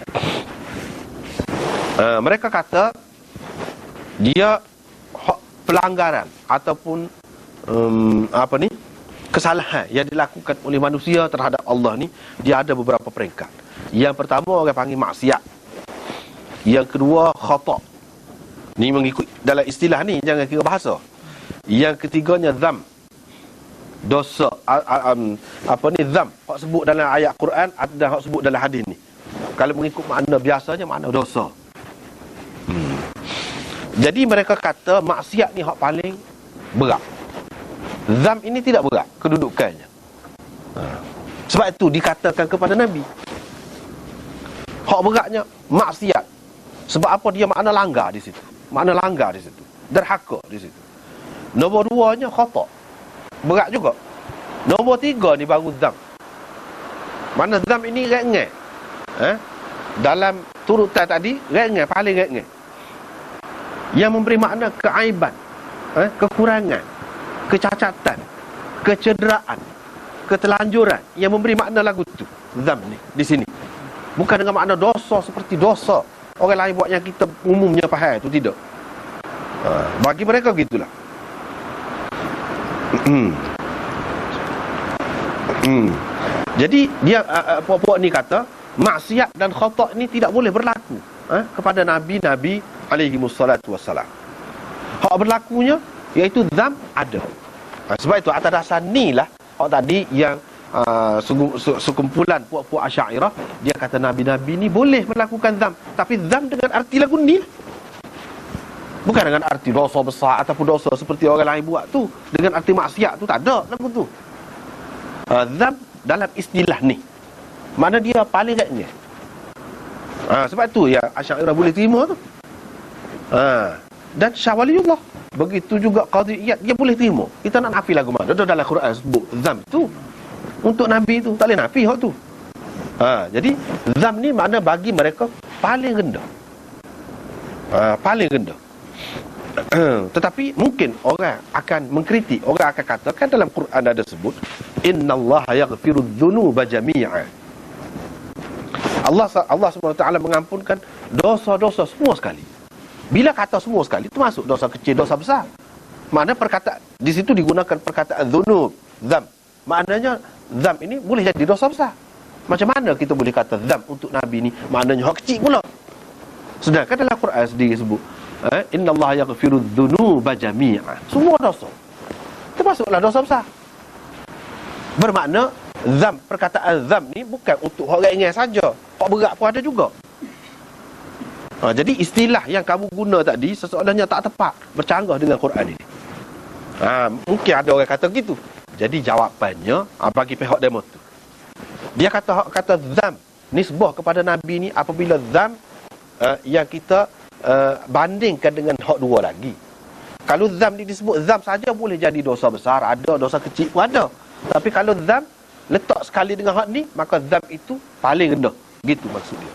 Mereka kata dia pelanggaran ataupun kesalahan yang dilakukan oleh manusia terhadap Allah ni, dia ada beberapa peringkat. Yang pertama orang panggil maksiat. Yang kedua khata'. Ni mengikut dalam istilah ni, jangan kira bahasa. Yang ketiganya dzam. Dosa dzam. Hak sebut dalam ayat Quran dan hak sebut dalam hadis ni. Kalau mengikut makna biasanya, makna dosa. Jadi mereka kata maksiat ni hak paling berat. Dzam ini tidak berat kedudukannya. Sebab itu dikatakan kepada Nabi, hak beratnya maksiat. Sebab apa? Dia makna langgar di situ. Makna langgar di situ. Derhaka di situ. Nombor duanya khata'. Berat juga. Nombor tiga ni baru dzam. Mana dzam ini ringan. Dalam turutan tadi, ringan, paling ringan. Yang memberi makna keaiban, kekurangan, kecacatan, kecederaan, ketelanjuran, yang memberi makna lagu tu. Dzam ni di sini. Bukan dengan makna dosa seperti dosa orang lain buat yang kita umumnya faham tu, tidak. Bagi mereka gitulah. Jadi dia puak-puak ni kata maksiat dan khata' ni tidak boleh berlaku kepada nabi-nabi alaihi wassalatu wassalam. Hak berlakunya iaitu dzam ada. Sebab itu atas dasar ni lah hak tadi yang sekumpulan puak-puak Asy'ariyah, dia kata nabi-nabi ni boleh melakukan dzam, tapi dzam dengan arti lagu ni, bukan dengan arti dosa besar ataupun dosa seperti orang lain buat tu, dengan arti maksiat tu, tak ada lagu tu. Dzam dalam istilah ni, mana dia paling ringan. Sebab tu ya Asy'ariyah boleh terima tu. Dan Shah Waliullah, begitu juga Qadhi Iyad, dia boleh terima. Kita nak nafi lagu mana? Ada dalam Quran sebut dzam tu untuk Nabi tu, tak boleh nafi hak tu. Jadi dzam ni makna bagi mereka paling rendah. Paling rendah. Tetapi mungkin orang akan mengkritik, orang akan katakan dalam Quran ada sebut innallaha yaghfirudz dzunuba jami'a. Allah SWT mengampunkan dosa-dosa semua sekali. Bila kata semua sekali, itu masuk dosa kecil, dosa besar. Makna perkataan di situ digunakan perkataan dzunub, dzam. Maknanya dzam ini boleh jadi dosa besar. Macam mana kita boleh kata dzam untuk Nabi ni maknanya hak kecil pula? Sedangkan dalam Quran sendiri sebut innallaha yaghfirudz dzunuba jami'a. Semua dosa, termasuklah dosa besar. Bermakna dzam, perkataan dzam ni bukan untuk orang ringan saja, hak berat pun ada juga. Jadi istilah yang kamu guna tadi sesoalnya tak tepat, bercanggah dengan Quran ini. Mungkin ada orang kata gitu. Jadi jawapannya bagi pihak demo tu, dia kata dzam nisbah kepada Nabi ni apabila dzam yang kita bandingkan dengan hak dua lagi. Kalau dzam ni disebut dzam saja, boleh jadi dosa besar, ada dosa kecil pun ada. Tapi kalau dzam letak sekali dengan hak ni, maka dzam itu paling rendah. Gitu maksud dia.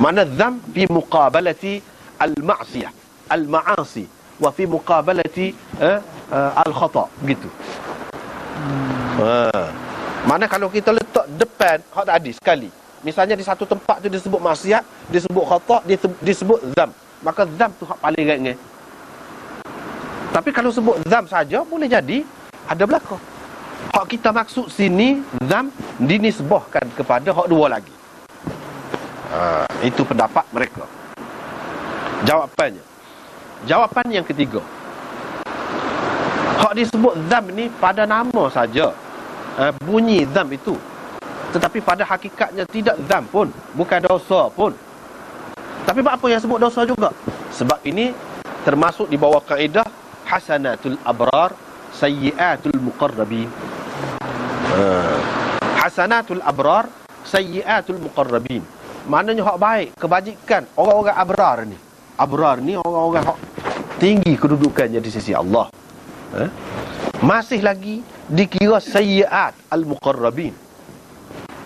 Mana dzam fi muqabalati al-ma'siyah, al-ma'asi, wa fi muqabalati al-khata', gitu. Mana kalau kita letak depan hak tadi sekali, misalnya di satu tempat tu disebut maksiat, disebut khata', disebut dzam, maka dzam tu hak paling ringan. Tapi kalau sebut dzam saja, boleh jadi ada belaka. Hak kita maksud sini dzam dinisbahkan kepada hak dua lagi. Itu pendapat mereka. Jawapannya, jawapan yang ketiga, hak disebut dzam ni pada nama saja, bunyi dzam itu, tetapi pada hakikatnya tidak dzam pun, bukan dosa pun. Tapi apa yang sebut dosa juga? Sebab ini termasuk di bawah kaedah hasanatul abrar, sayyiatul muqarrabin. Hasanatul abrar, sayyiatul muqarrabin. Maknanya hak baik, kebajikan orang-orang abrar ni. Abrar ni orang-orang hak tinggi kedudukannya di sisi Allah, masih lagi dikira sayyiat al-muqarrabin,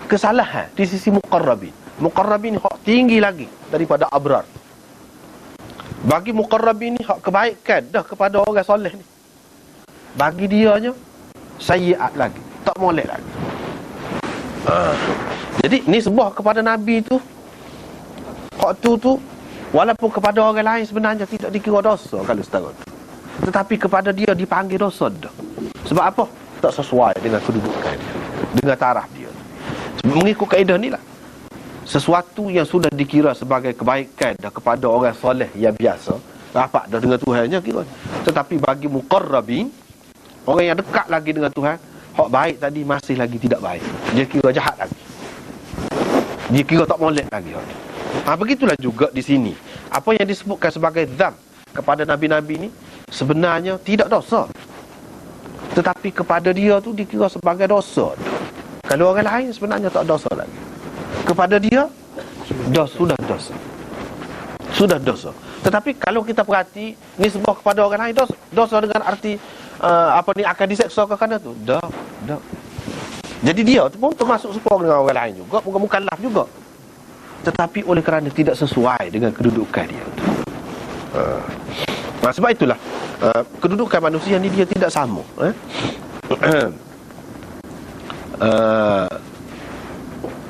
kesalahan di sisi muqarrabin. Muqarrabin hak tinggi lagi daripada abrar. Bagi muqarrabin ni hak kebaikan dah kepada orang soleh ni, bagi dianya sayyiat lagi, tak molek lagi. Jadi ni sebuah kepada Nabi tu, hak tu walaupun kepada orang lain sebenarnya tidak dikira dosa kalau setara tu, tetapi kepada dia dipanggil dosa dah. Sebab apa? Tak sesuai dengan kedudukan dia, dengan taraf dia. Mengikut kaedah ni lah, sesuatu yang sudah dikira sebagai kebaikan dah kepada orang soleh yang biasa, rapat dah dengan Tuhannya kira. Tetapi bagi muqarrabin, orang yang dekat lagi dengan Tuhan, hak baik tadi masih lagi tidak baik, dia kira jahat lagi, dia kira tak molek lagi. Begitulah juga di sini. Apa yang disebutkan sebagai dzam kepada nabi-nabi ni sebenarnya tidak dosa, tetapi kepada dia tu dikira sebagai dosa. Kalau orang lain sebenarnya tak dosa lagi, kepada dia sudah dosa. Sudah dosa. Tetapi kalau kita perhati, ni sebuah kepada orang lain dosa dengan arti akan diseksa ke kerana tu? Dah. Jadi dia tu pun termasuk serupa dengan orang lain juga, bukan mukallaf juga. Tetapi oleh kerana tidak sesuai dengan kedudukan dia tu. Sebab itulah kedudukan manusia ni dia tidak sama.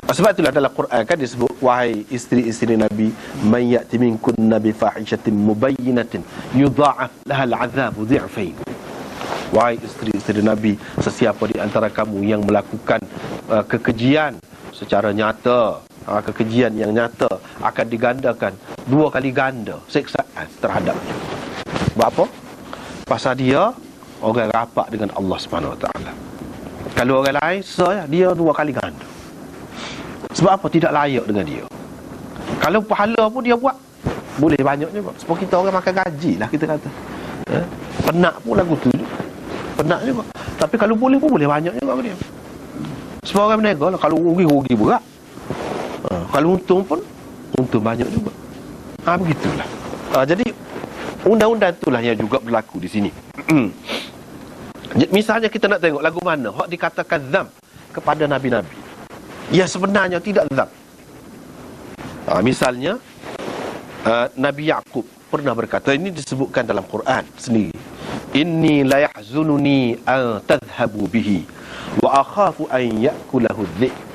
Sebab itulah dalam Quran kan disebut, wahai isteri-isteri Nabi, man ya'ti minkunna bi fahishatin mubayyinatin yudha'af laha al'adzabu dhi'fain. Wahai isteri-isteri Nabi, sesiapa di antara kamu yang melakukan kekejian secara nyata, kekejian yang nyata, akan digandakan 2 kali ganda siksaan terhadapnya. Sebab apa? Pasal dia orang rapat dengan Allah Subhanahu Wa Taala. Kalau orang lain dia 2 kali ganda. Sebab apa? Tidak layak dengan dia. Kalau pahala pun dia buat, boleh banyak juga. Sebab kita orang makan gaji lah, kita kata. Penat pun lagu tu, penat juga. Tapi kalau boleh pun boleh banyak juga dia. Sebab orang berniaga lah, kalau rugi berat. Kalau untung pun untung banyak juga. Begitulah. Jadi undang-undang itulah yang juga berlaku di sini. Misalnya kita nak tengok lagu mana hak dikatakan dzam kepada nabi-nabi, ya sebenarnya tidak dzam. Misalnya Nabi Yaqub pernah berkata, ini disebutkan dalam Quran sendiri, inni la yahzununi an tadhhabu bihi wa akhafu an ya'kulahu dhi'b.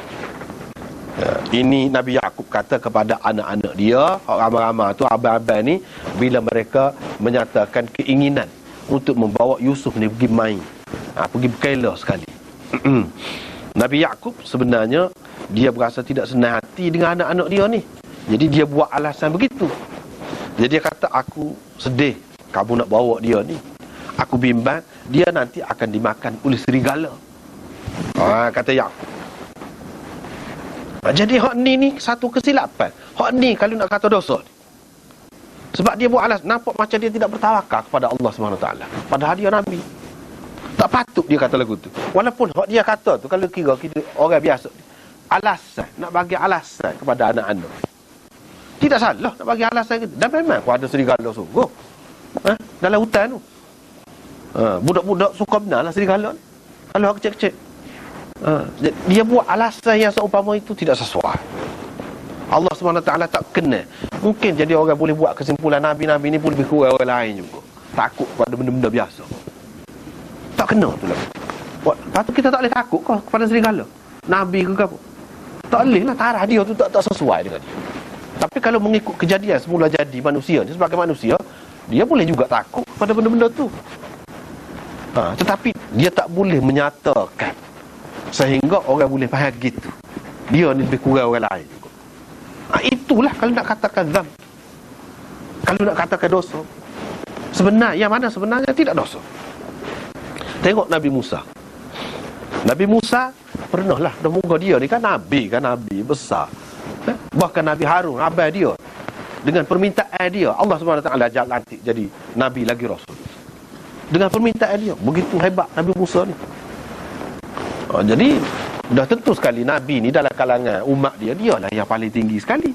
Ini Nabi Yaqub kata kepada anak-anak dia, ramai-ramai tu, abang-abang ni, bila mereka menyatakan keinginan untuk membawa Yusuf ni pergi main, pergi berkela sekali. Nabi Yaqub sebenarnya dia berasa tidak senang hati dengan anak-anak dia ni. Jadi dia buat alasan begitu. Jadi dia kata, aku sedih kamu nak bawa dia ni, aku bimbang dia nanti akan dimakan oleh serigala. Kata Yaqub. Jadi hak ni satu kesilapan. Hak ni kalau nak kata dosa ni, sebab dia buat alasan, nampak macam dia tidak bertawakal kepada Allah SWT, padahal dia Nabi. Tak patut dia kata lagu tu. Walaupun hak dia kata tu, kalau kira kita orang biasa, alasan, nak bagi alasan kepada anak-anak, tidak salah nak bagi alasan gitu. Dan memang ada serigala sungguh dalam hutan tu. Budak-budak suka benar lah serigala ni, kalau hak kecil-kecil. Dia buat alasan yang seumpama itu tidak sesuai. Allah SWT tak kena. Mungkin jadi orang boleh buat kesimpulan Nabi-Nabi ni pun lebih kurang orang lain juga, takut pada benda-benda biasa. Tak kena tu lah. Lepas tu kita tak boleh takut kau kepada serigala, Nabi ke apa. Tak boleh lah, tarah dia tu tak sesuai dengan dia. Tapi kalau mengikut kejadian semula jadi manusia ni, sebagai manusia, dia boleh juga takut pada benda-benda tu. Tetapi dia tak boleh menyatakan sehingga orang boleh faham gitu, dia ni lebih kurang orang lain juga. Itulah kalau nak katakan dzam, kalau nak katakan dosa. Yang mana sebenarnya tidak dosa. Tengok Nabi Musa. Nabi Musa pernah lah, dah muka dia ni kan Nabi besar. Bahkan Nabi Harun, abang dia, dengan permintaan dia, Allah SWT lantik jadi Nabi lagi Rasul. Dengan permintaan dia, begitu hebat Nabi Musa ni. Jadi dah tentu sekali Nabi ni dalam kalangan umat dia lah yang paling tinggi sekali.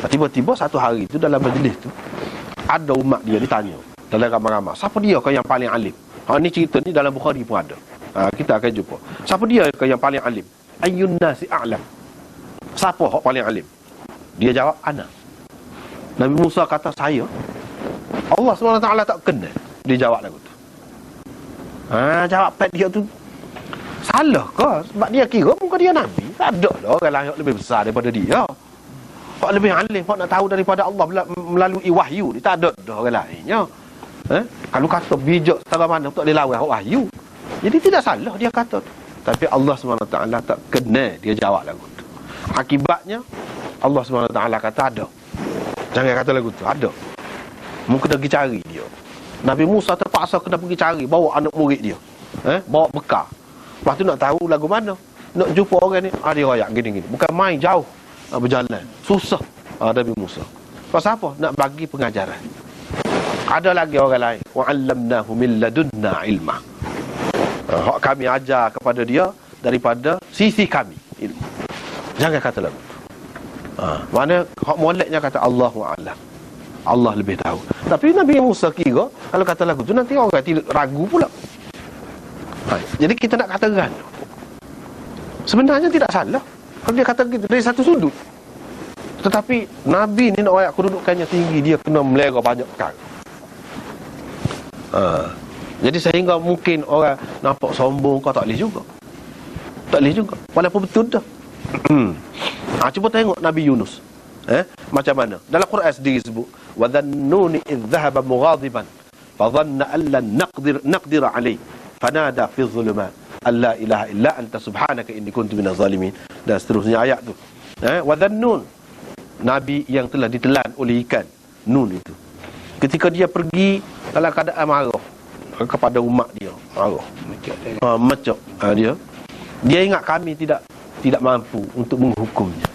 Tiba-tiba satu hari tu dalam majlis tu, ada umat dia ditanya, dalam ramai-ramai. Siapa dia ke yang paling alim? Ni cerita ni dalam Bukhari pun ada. Kita akan jumpa. Siapa dia ke yang paling alim? Ayyun nasi a'lam. Siapa yang paling alim? Dia jawab, ana. Nabi Musa kata, saya. Allah SWT tak kenal. Dia jawab lagu tu. Jawab pet dia tu salah ke? Sebab dia kira muka dia Nabi. Tak ada lah orang lain yang lebih besar daripada dia. Hak lebih alim, hak nak tahu daripada Allah melalui wahyu. Dia tak ada dah orang lainnya. Kalau kata bijak setara mana tak boleh lawan hak wahyu. Jadi tidak salah dia kata tu. Tapi Allah SWT tak kenal dia jawab lagu tu. Akibatnya Allah SWT kata ada. Jangan kata lagu tu, ada. Mungkin kena pergi cari dia. Nabi Musa terpaksa kena pergi cari, bawa anak murid dia. Bawa bekal. Lepas tu nak tahu lagu mana. Nak jumpa orang ni, dia royak gini-gini. Bukan main jauh, berjalan. Susah Nabi Musa. Pasal apa? Nak bagi pengajaran. Ada lagi orang lain. Wa'allamnahu min ladunna ilma. Hak kami ajar kepada dia daripada sisi kami ilmu. Jangan kata lagu tu. Mana hak moleknya kata Allahu a'lam. Allah lebih tahu. Tapi Nabi Musa kira kalau kata lagu tu nanti orang tidak ragu pula. Jadi kita nak katakan sebenarnya tidak salah kalau dia kata gitu dari satu sudut. Tetapi Nabi ni nak ayat kedudukannya tinggi, dia kena melera banyak perkara. Jadi sehingga mungkin orang nampak sombong kau tak boleh juga. Tak boleh juga. Walaupun betul dah. Cuba tengok Nabi Yunus. Macam mana? Dalam Quran sendiri sebut wa dhannuni idh dhahaba mughadiban fa dhanna an lan naqdir alayhi fanada fi dhulumat alla ilaha illa anta subhanaka inni kuntu minaz zalimin, dan seterusnya ayat tu. Wa dhannun, nabi yang telah ditelan oleh ikan nun itu, ketika dia pergi dalam keadaan marah kepada umat dia, marah mecok dia ingat kami tidak mampu untuk menghukumnya.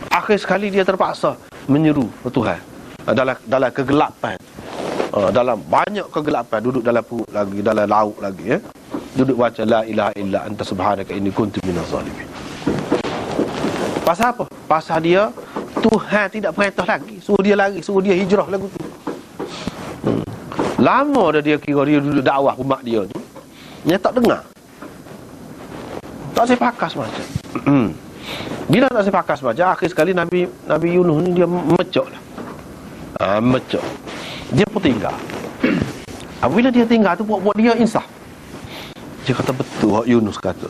Akhir sekali dia terpaksa menyeru Tuhan dalam kegelapan, dalam banyak kegelapan, duduk dalam perut lagi, dalam laut lagi, duduk baca la ilaha illa anta subhanaka inni kuntu minaz zalimin. Pasal apa? Pasal dia Tuhan tidak perintah lagi, suruh dia lari, suruh dia hijrah lagu tu. Lama dah dia kira dia duduk dakwah umat dia tu, dia tak dengar, tak sepakas macam. Bila tak sepakas baca, akhir sekali Nabi Yunus ni dia mecok lah. Mecok. Dia pun tinggal. Apabila dia tinggal tu buat dia insaf. Dia kata betul hak Yunus kata.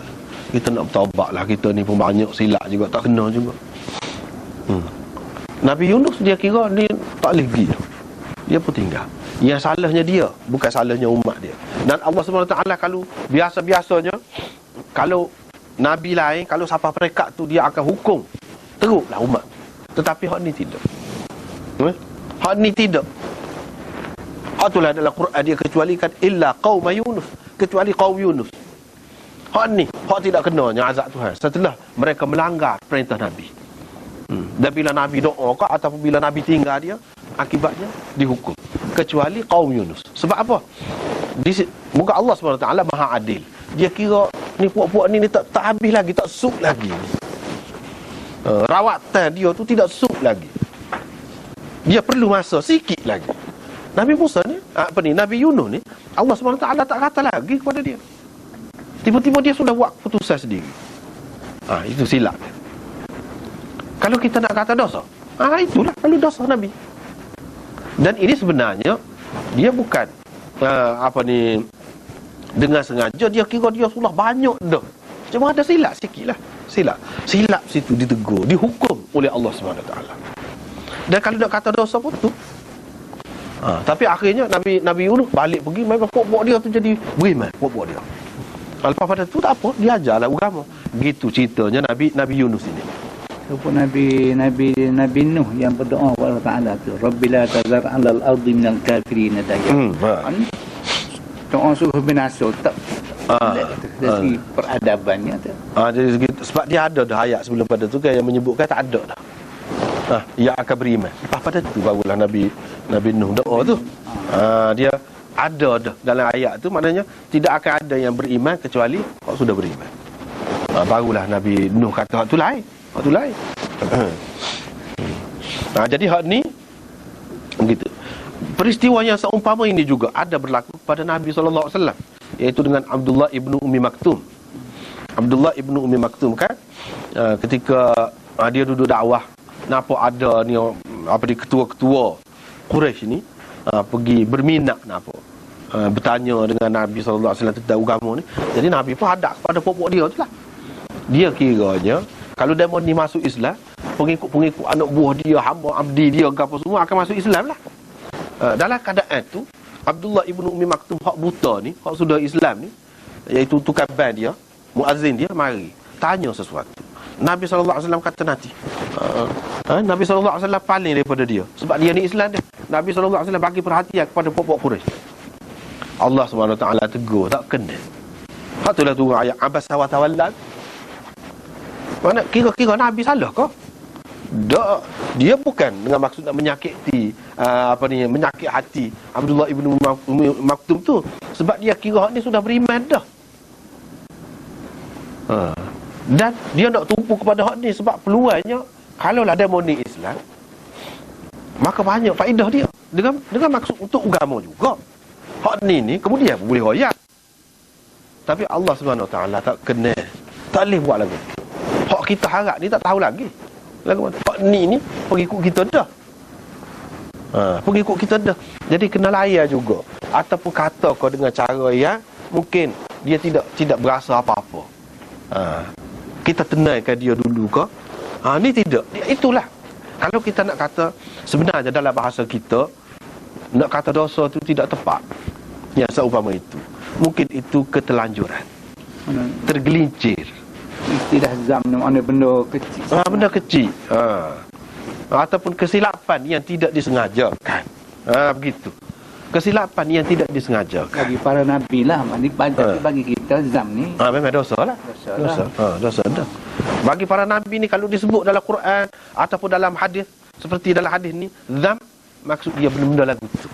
Kita nak bertaubat lah, kita ni pun banyak silap juga, tak kena juga. Nabi Yunus dia kira ni tak boleh pergi. Dia pun tinggal. Yang salahnya dia, bukan salahnya umat dia. Dan Allah SWT kalau biasa-biasanya, kalau Nabi lain, kalau siapa perekat tu dia akan hukum teruklah umat. Tetapi hak ni tidak. Hak ni tidak. Hak itulah dalam Quran dia kecualikan illa qaum Yunus, kecuali kaum Yunus. Hak ni, hak tidak kenanya azab Tuhan setelah mereka melanggar perintah Nabi. Dan bila Nabi doa ke ataupun bila Nabi tinggal dia, akibatnya dihukum. Kecuali kaum Yunus. Sebab apa? Muka Allah SWT maha adil. Dia kira ni puak-puak ni tak habis lagi, tak sup lagi. Rawatan dia tu tidak sup lagi. Dia perlu masa sikit lagi. Nabi Musa ni, Nabi Yunus ni, Allah SWT tak kata lagi kepada dia. Tiba-tiba dia sudah buat keputusan sendiri. Itu silap dia. Kalau kita nak kata dosa, itulah kalau dosa Nabi. Dan ini sebenarnya dia bukan dengan sengaja, dia kira dia sudah banyak dah. Cuma ada silap sikit lah. Silap situ ditegur, dihukum oleh Allah SWT. Dan kalau nak kata dosa pun tu. Tapi akhirnya Nabi Yunus balik pergi, memang puak-puak dia tu jadi beriman, puak-puak dia. Lepas pada tu tak apa, dia ajarlah agama. Gitu ceritanya Nabi Yunus ini. Rupa Nabi Nuh yang berdoa kepada Allah Ta'ala tu, Rabbi la tazar 'alal ardi minal kafirin dayyaran. Doa suruh binasa tak dari peradabannya tu. Dari segi, sebab dia ada dah ayat sebelum pada tu kan yang menyebutkan tak ada dah. Ia akan beriman. Lepas pada tu barulah Nabi Nuh doa tu. Dia ada dah dalam ayat tu, maknanya tidak akan ada yang beriman kecuali orang sudah beriman. Barulah Nabi Nuh kata hak tu lain. Jadi hak ni begitu. Peristiwa yang seumpama ini juga ada berlaku pada Nabi SAW, iaitu dengan Abdullah ibnu Ummi Maktum. Abdullah ibnu Ummi Maktum kan, ketika dia duduk dakwah, nampak ada ni ketua-ketua Quraisy ni pergi berminat bertanya dengan Nabi SAW tentang agama ni. Jadi Nabi pun hadap kepada pokok dia tu lah. Dia kiranya kalau demon ni masuk Islam, pengikut-pengikut anak buah dia, hamba abdi dia, apa semua akan masuk Islam lah. Dalam keadaan tu, Abdullah ibnu Ummi Maktum hak buta ni, hak sudah Islam ni, iaitu tukar band dia, muazzin dia, mari tanya sesuatu. Nabi SAW kata nanti Nabi SAW paling daripada dia, sebab dia ni Islam dia. Nabi SAW bagi perhatian kepada pokok Quraisy. Allah SWT tegur, tak kena. Hak itulah turun ayat Abasa wa tawalla. Mana kira-kira Nabi salah ke? Dia bukan dengan maksud nak menyakiti menyakit hati Abdullah ibnu Maktum tu, sebab dia kira hak ni sudah beriman dah. Dan dia nak tumpu kepada hak ni sebab peluangnya kalaulah dia murni Islam, maka banyak faedah dia dengan maksud untuk agama juga. Hak ni kemudian boleh royak. Tapi Allah SWT tak kena, tak boleh buat lagu. Hak kita harap ni tak tahu lagi. Hak ni pengikut kita dah. Pengikut kita dah. Jadi kena layan juga. Ataupun kata kau dengan cara yang mungkin dia tidak berasa apa-apa. Kita tenangkan dia dulu ke? Ni tidak. Itulah. Kalau kita nak kata, sebenarnya dalam bahasa kita, nak kata dosa tu tidak tepat. Yang seumpama itu. Mungkin itu ketelanjuran. Tergelincir. Istilah zam ni mana benda kecil. Benda kecil. Ataupun kesilapan yang tidak disengajakan. Begitu. Kesilapan yang tidak disengajakan. Bagi para nabi lah, bagi kita zam ni memang dosa lah. Dosa dah. Bagi para nabi ni, kalau disebut dalam Quran ataupun dalam hadis, seperti dalam hadis ni, zam maksud dia benda-benda lagu tu.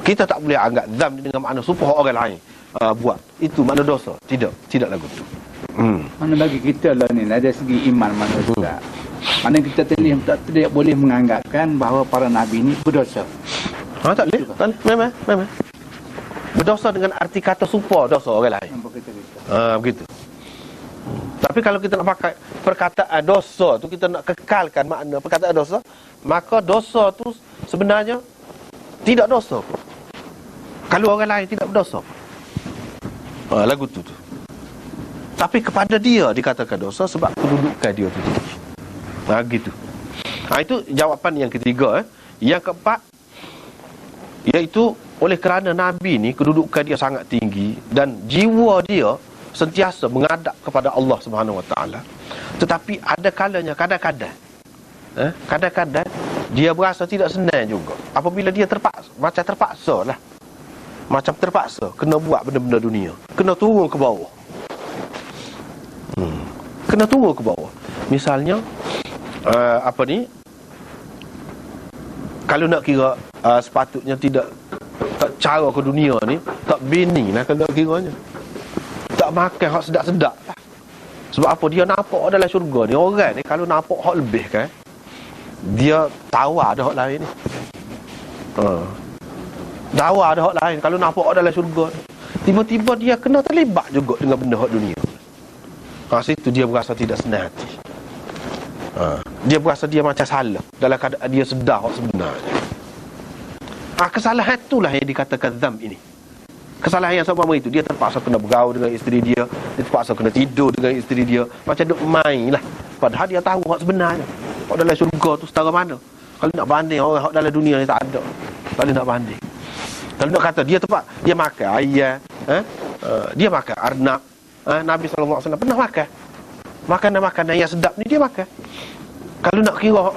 Kita tak boleh anggap zam dengan makna supaya orang lain buat. Itu makna dosa. Tidak lagu tu. Mana bagi kita lah ni, ada segi iman mana juga. Mana kita tidak boleh menganggapkan bahawa para nabi ni berdosa. Tak boleh. Memang. Berdosa dengan arti kata supa dosa orang lain. Begitu. Tapi kalau kita nak pakai perkataan dosa tu, kita nak kekalkan makna perkataan dosa, maka dosa tu sebenarnya tidak dosa pun. Kalau orang lain tidak berdosa pun. Lagu tu. Tapi kepada dia dikatakan dosa sebab kedudukan dia tu tinggi. Gitu. Itu jawapan yang ketiga. Yang keempat, iaitu oleh kerana Nabi ni kedudukan dia sangat tinggi dan jiwa dia sentiasa menghadap kepada Allah Subhanahu Wa Taala. Tetapi ada kalanya, kadang-kadang dia berasa tidak senang juga apabila dia macam terpaksa kena buat benda-benda dunia, kena turun ke bawah. Misalnya kalau nak kira sepatutnya tidak cara ke dunia ni, tak bini lah kalau nak kiranya, tak makan hak sedap-sedap lah. Sebab apa? Dia nampak dalam syurga ni, orang ni kalau nampak hak lebih kan, dia tawar ada hak lain ni. Tawar ada hak lain kalau nampak hak dalam syurga ni. Tiba-tiba dia kena terlibat juga dengan benda hak dunia. Situ dia berasa tidak senang hati. Dia berasa dia macam salah dalam keadaan dia sedar hak sebenarnya. Kesalahan itulah yang dikatakan zam ini. Kesalahan yang seumpama itu, dia terpaksa kena bergaul dengan isteri dia terpaksa kena tidur dengan isteri dia, macam duk main lah. Padahal dia tahu hak sebenarnya. Hak dalam syurga tu setara mana. Kalau nak banding orang hak dalam dunia ni, tak ada. Tak boleh nak banding. Kalau nak kata dia makan ayam, dia makan arnab. Nabi SAW pernah makan makanan yang sedap ni, dia makan. Kalau nak kira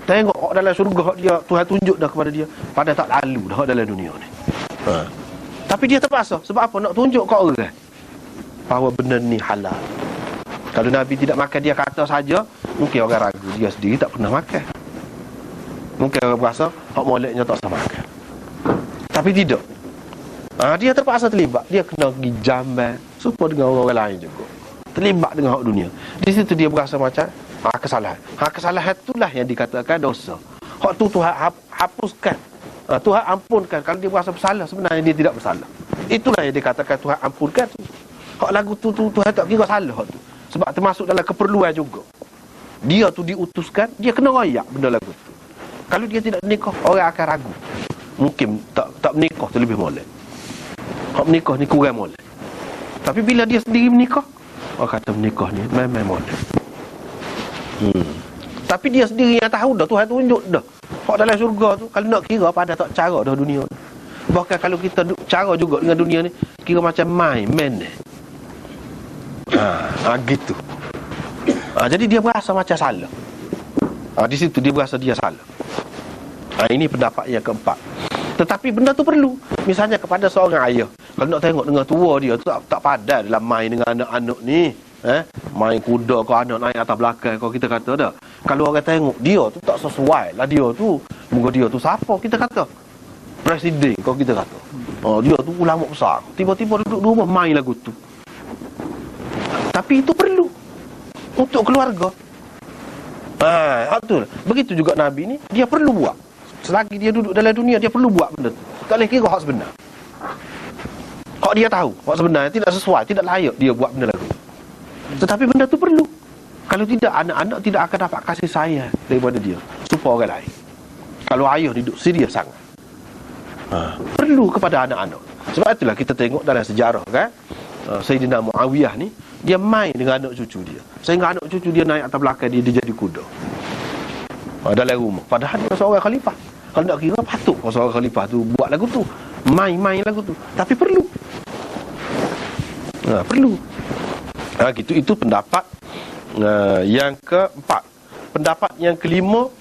tengok hak dalam syurga, hak dia Tuhan tunjuk dah kepada dia, pada tak lalu dah hak dalam dunia ni. Tapi dia terpaksa. Sebab apa? Nak tunjuk ke orang bahawa benda ni halal. Kalau Nabi tidak makan, dia kata saja, mungkin orang ragu, dia sendiri tak pernah makan. Mungkin orang berasa hak moleknya tak sama makan. Tapi tidak. Dia terpaksa terlibat. Dia kena pergi jamban supaya dengan orang lain juga, terlibat dengan hak dunia. Di situ dia berasa macam kesalahan. Kesalahan itulah yang dikatakan dosa. Hak tu Tuhan hapuskan Tuhan ampunkan. Kalau dia berasa bersalah, sebenarnya dia tidak bersalah. Itulah yang dikatakan Tuhan ampunkan tu. Hak lagu tu Tuhan tak kira salah tu. Sebab termasuk dalam keperluan juga. Dia tu diutuskan, dia kena royak benda lagu tu. Kalau dia tidak menikah, orang akan ragu. Mungkin tak menikah tu lebih molek. Hak menikah ni kurang molek. Tapi bila dia sendiri menikah, orang kata menikah ni memang molek. Tapi dia sendiri yang tahu dah, Tuhan tunjuk dah. Hak dalam syurga tu, kalau nak kira apa ada tak cara dah dunia ni. Bahkan kalau kita cara juga dengan dunia ni, kira macam main gitu. Jadi dia berasa macam salah. Di situ dia berasa dia salah. Ini pendapat yang keempat. Tetapi benda tu perlu. Misalnya kepada seorang ayah, kalau nak tengok dengan tua dia tu tak padan dalam main dengan anak-anak ni, main kuda kau anak naik atas belakang kau, kita kata dah. Kalau orang tengok dia tu tak sesuai lah, dia tu muka dia tu siapa, kita kata presiden kau, kita kata dia tu ulama besar, tiba-tiba duduk di rumah main lagu tu. Tapi itu perlu untuk keluarga. Betul. Begitu juga Nabi ni, dia perlu buat. Selagi dia duduk dalam dunia, dia perlu buat benda tu. Tak boleh kira hak sebenar. Hak dia tahu, hak sebenarnya tidak sesuai, tidak layak dia buat benda lagu. Tetapi benda tu perlu. Kalau tidak, anak-anak tidak akan dapat kasih sayang daripada dia supaya orang lain. Kalau ayah duduk serius sangat, perlu kepada anak-anak. Sebab itulah kita tengok dalam sejarah kan, Sayyidina Muawiyah ni, dia main dengan anak cucu dia, sehingga anak cucu dia naik atas belakang dia jadi kuda dalam rumah. Padahal dia seorang khalifah. Kalau nak kira, patut kalau seorang khalifah tu buat lagu tu, main lagu tu. Tapi perlu. Perlu. Gitu. Itu pendapat yang keempat. Pendapat yang kelima,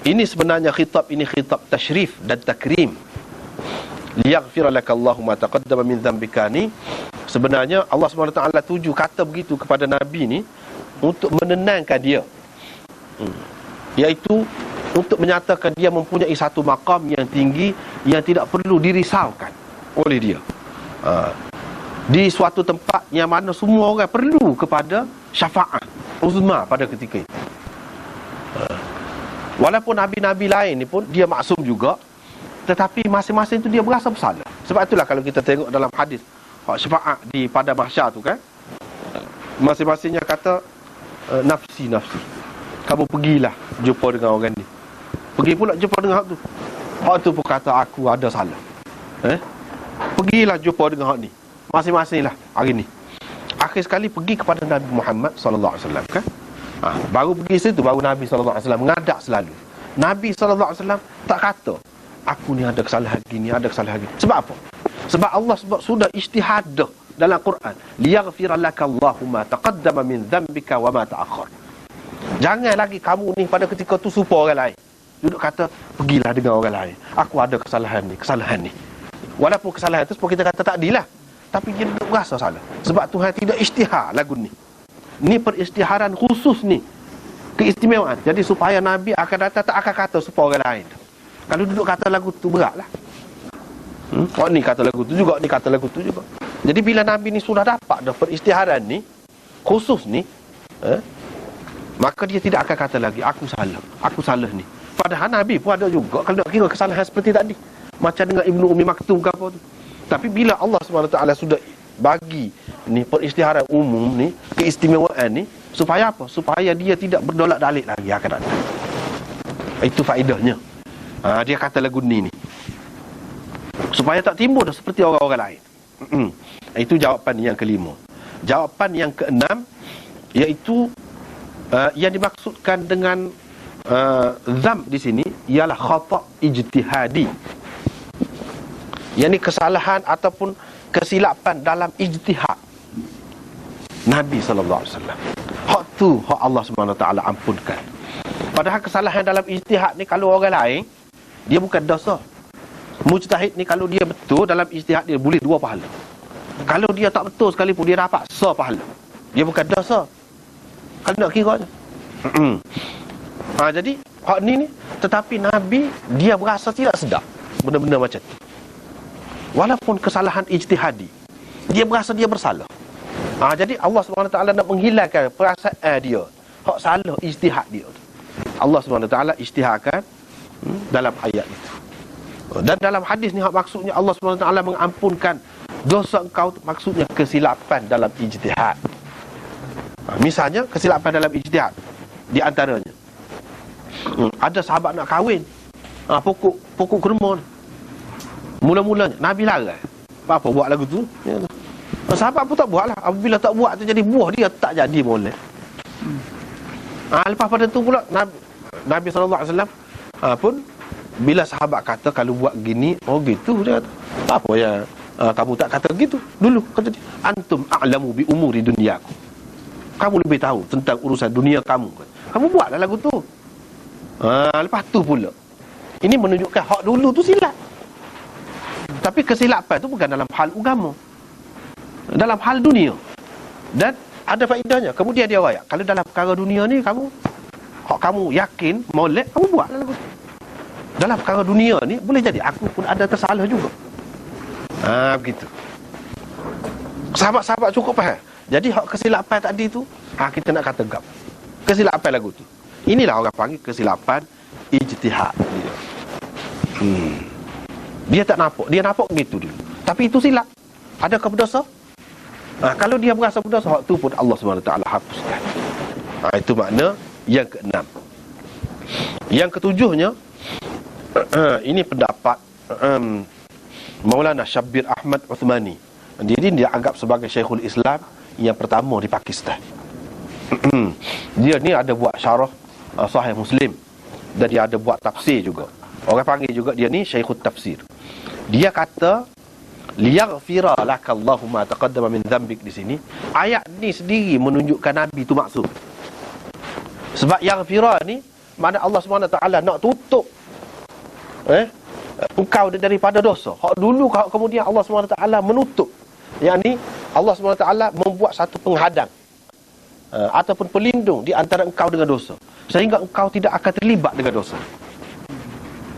ini sebenarnya khitab tashrif dan takrim. Liyaghfira lakallahu ma taqaddama min dhanbika ni, sebenarnya Allah SWT tuju kata begitu kepada Nabi ni untuk menenangkan dia, iaitu untuk menyatakan dia mempunyai satu maqam yang tinggi yang tidak perlu dirisaukan oleh dia di suatu tempat yang mana semua orang perlu kepada syafaat uzma pada ketika itu. Walaupun Nabi-Nabi lain ni pun dia maksum juga, tetapi masing-masing tu dia berasa bersalah. Sebab itulah kalau kita tengok dalam hadis syafaat di pada mahsyar tu kan, masing-masingnya kata nafsi, kamu pergilah jumpa dengan orang ni, pergi pula jumpa dengan hak tu. Hak tu pun kata aku ada salah, pergilah jumpa dengan hak ni, masing-masing lah hari ni. Akhir sekali pergi kepada Nabi Muhammad SAW kan. Baru pergi situ, baru Nabi SAW mengadak selalu. Nabi SAW tak kata aku ni ada kesalahan gini, ada kesalahan gini. Sebab apa? Sebab Allah sudah ijtihad dalam Quran, liyaghfira lakallahu ma taqaddama min dhanbika wa ma ta'akhkhar. Jangan lagi kamu ni pada ketika tu supaya orang lain duduk kata pergilah dengan orang lain, aku ada kesalahan ni. Walaupun kesalahan tu kita kata tak adil lah, tapi dia duduk rasa salah. Sebab Tuhan tidak isytihar lagu ni. Ni perisytiharan khusus ni, keistimewaan. Jadi supaya Nabi akan datang tak akan kata supaya orang lain. Kalau duduk kata lagu tu beratlah. Ni kata lagu tu juga, ni kata lagu tu juga. Jadi bila Nabi ni sudah dapat dah perisytiharan ni khusus ni, maka dia tidak akan kata lagi aku salah ni. Padahal Nabi pun ada juga kalau nak kira kesalahan seperti tadi, macam dengan Ibnu Ummi Maktum ke apa tu. Tapi bila Allah SWT sudah bagi ni perisytiharan umum ni, keistimewaan ni, supaya apa? Supaya dia tidak berdolak-dalik lagi akan datang. Itu faedahnya. Dia kata lagu ni supaya tak timbul dah seperti orang-orang lain. Itu jawapan yang kelima. Jawapan yang keenam, iaitu yang dimaksudkan dengan dzam di sini ialah khata' ijtihadi. Yang ni kesalahan ataupun kesilapan dalam ijtihad Nabi SAW. Hak tu hak Allah SWT ampunkan. Padahal kesalahan dalam ijtihad ni kalau orang lain, dia bukan dosa. Mujtahid ni kalau dia betul dalam ijtihad, dia boleh 2 pahala. Kalau dia tak betul sekalipun, dia dapat 1 pahala. Dia bukan dosa kalau nak kiranya. Jadi hak ni tetapi Nabi dia berasa tidak sedap benda-benda macam tu. Walaupun kesalahan ijtihadi, dia berasa dia bersalah. Jadi Allah SWT nak menghilangkan perasaan dia hak salah ijtihad dia tu. Allah SWT ijtihadkan dalam ayat itu. Dan dalam hadis ni maksudnya Allah SWT mengampunkan dosa engkau, maksudnya kesilapan dalam ijtihad. Misalnya kesilapan dalam ijtihad, di antaranya ada sahabat nak kahwin, pokok kurma ni, mula-mulanya Nabi larang, apa buat lagu tu ya. Sahabat pun tak buat lah. Apabila tak buat tu jadi buah dia tak jadi molek. Lepas pada tu pula Nabi SAW pun bila sahabat kata kalau buat gini, oh gitu dia kata, apa ya kamu tak kata gitu dulu, kata dia, antum a'lamu bi umuri dunyakum, kamu lebih tahu tentang urusan dunia kamu, kamu buatlah lagu tu. Lepas tu pula ini menunjukkan hak dulu tu silap. Tapi kesilapan tu bukan dalam hal agama, dalam hal dunia. Dan ada faedahnya. Kemudian dia wayak, kalau dalam perkara dunia ni kamu yakin molek, kamu buatlah lagu tu. Dalam perkara dunia ni boleh jadi aku pun ada tersalah juga. Begitu. Sahabat-sahabat cukup faham. Jadi hak kesilapan tadi tu kita nak kata gap kesilapan lagu tu. Inilah orang panggil kesilapan ijtihad dia. Dia tak nampak, dia nampak gitu dulu, tapi itu silap. Adakah berdosa? Kalau dia berasa berdosa, hak tu pun Allah SWT hapuskan. Itu makna yang keenam. Yang ketujuhnya, ini pendapat Maulana Syabbir Ahmad Uthmani. Dia anggap sebagai Syekhul Islam yang pertama di Pakistan. Dia ni ada buat syarah Sahih Muslim, dan dia ada buat tafsir juga. Orang panggil juga dia ni Syekhul Tafsir. Dia kata liyaghfira lakallahu ma taqaddama min dhanbik. Di sini ayat ni sendiri menunjukkan Nabi tu maksum. Sebab yaghfira ni makna Allah SWT nak tutup engkau daripada dosa. Hak dulu kemudian Allah SWT menutup. Yang ni Allah SWT membuat satu penghadang ataupun pelindung di antara engkau dengan dosa, sehingga engkau tidak akan terlibat dengan dosa.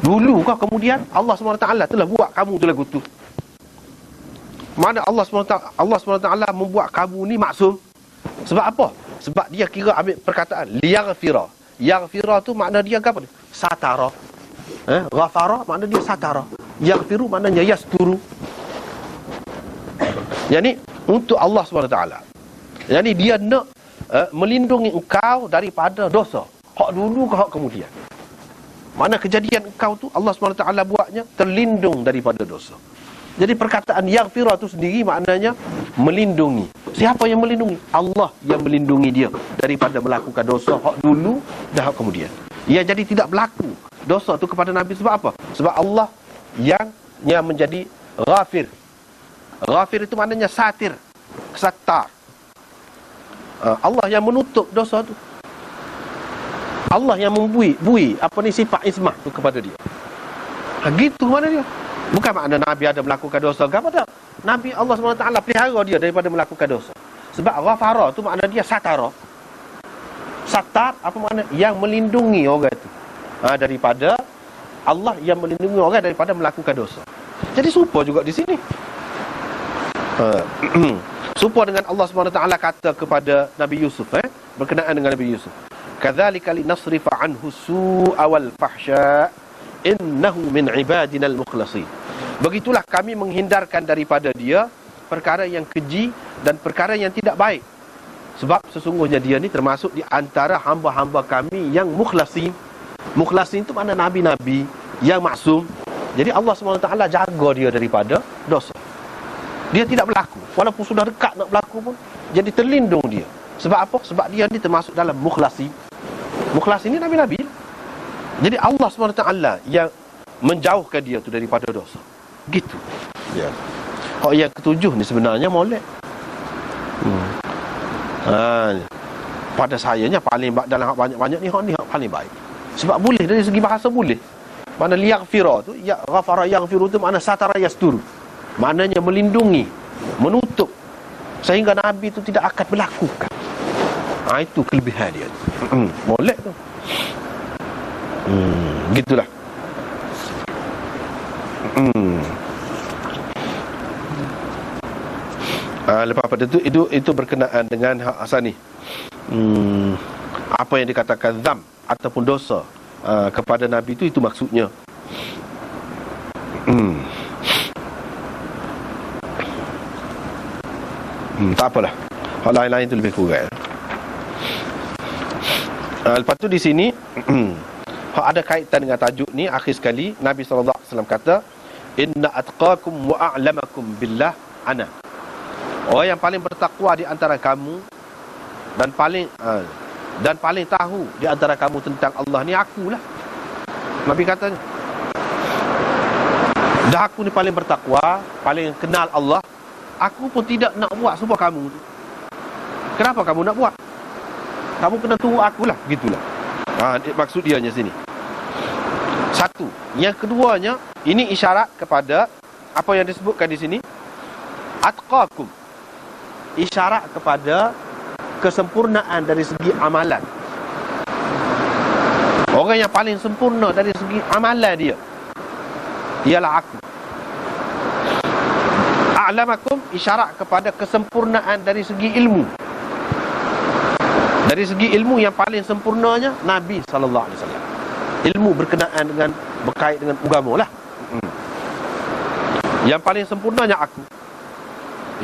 Dulu kemudian Allah SWT telah buat kamu tu lagu tu. Mana Allah SWT membuat kamu ni maksum. Sebab apa? Sebab dia kira ambil perkataan liyaghfira. Yaghfira tu makna dia apa? Satara. Ghafara makna dia satara. Yaghfiru maknanya yasturu. Yani untuk Allah SWT. Yani dia nak melindungi engkau daripada dosa. Hak dulu ke hak kemudian. Mana kejadian engkau tu Allah SWT buatnya terlindung daripada dosa. Jadi perkataan yaghfira tu sendiri maknanya melindungi. Siapa yang melindungi? Allah yang melindungi dia daripada melakukan dosa hak dulu dan hak kemudian. Ia jadi tidak berlaku dosa tu kepada Nabi. Sebab apa? Sebab Allah yang menjadi ghafir. Ghafir itu maknanya satir, sattar. Allah yang menutup dosa tu. Allah yang membui sifat ismah tu kepada dia. Gitu mana dia? Bukan makna Nabi ada melakukan dosa ke apa tak. Nabi Allah SWT pelihara dia daripada melakukan dosa. Sebab ghafara tu makna dia satara. Sattar apa makna? Yang melindungi orang itu daripada, Allah yang melindungi orang daripada melakukan dosa. Jadi serupa juga di sini. Serupa dengan Allah SWT kata kepada Nabi Yusuf berkenaan dengan Nabi Yusuf, kadzalika linasrifa anhu su'a wal fahsya innahu min ibadina al-mukhlasin. Begitulah kami menghindarkan daripada dia perkara yang keji dan perkara yang tidak baik. Sebab sesungguhnya dia ni termasuk di antara hamba-hamba kami yang mukhlasin. Mukhlasin itu makna nabi-nabi yang maksum. Jadi Allah SWT jaga dia daripada dosa. Dia tidak berlaku. Walaupun sudah dekat nak berlaku pun, jadi terlindung dia. Sebab apa? Sebab dia ni termasuk dalam mukhlasin. Mukhlasin ni nabi-nabi. Jadi Allah SWT yang menjauhkan dia tu daripada dosa. Gitu. Ya. Yang ketujuh ni sebenarnya molek. Pada sayanya paling dalam hak banyak-banyak ni hak paling baik. Sebab boleh dari segi bahasa boleh. Mana liyaghfira tu, ya ghafara yaghfiru tu makna satara yasturu. Maknanya melindungi, menutup sehingga Nabi tu tidak akan melakukan. Itu kelebihan dia. Molek tu. Gitulah. Lepas pada itu berkenaan dengan hak asal ni. Apa yang dikatakan zam ataupun dosa kepada Nabi itu maksudnya. Tak apalah. Hak lain-lain tu lebih kurang. Lepas tu di sini hak ada kaitan dengan tajuk ni. Akhir sekali Nabi SAW kata, inna atqakum wa a'lamakum billah ana. Orang yang paling bertakwa di antara kamu dan paling tahu di antara kamu tentang Allah ni akulah. Nabi katanya, dah aku ni paling bertakwa, paling kenal Allah, aku pun tidak nak buat sebab kamu tu. Kenapa kamu nak buat? Kamu kena tunggu akulah, begitulah. Maksud dia sini. Satu. Yang keduanya, ini isyarat kepada apa yang disebutkan di sini, atqakum. Isyarat kepada kesempurnaan dari segi amalan. Orang yang paling sempurna dari segi amalan dia ialah aku. A'lamakum isyarat kepada kesempurnaan dari segi ilmu. Dari segi ilmu yang paling sempurnanya Nabi SAW. Ilmu berkenaan dengan, berkait dengan agama lah. Yang paling sempurnanya aku.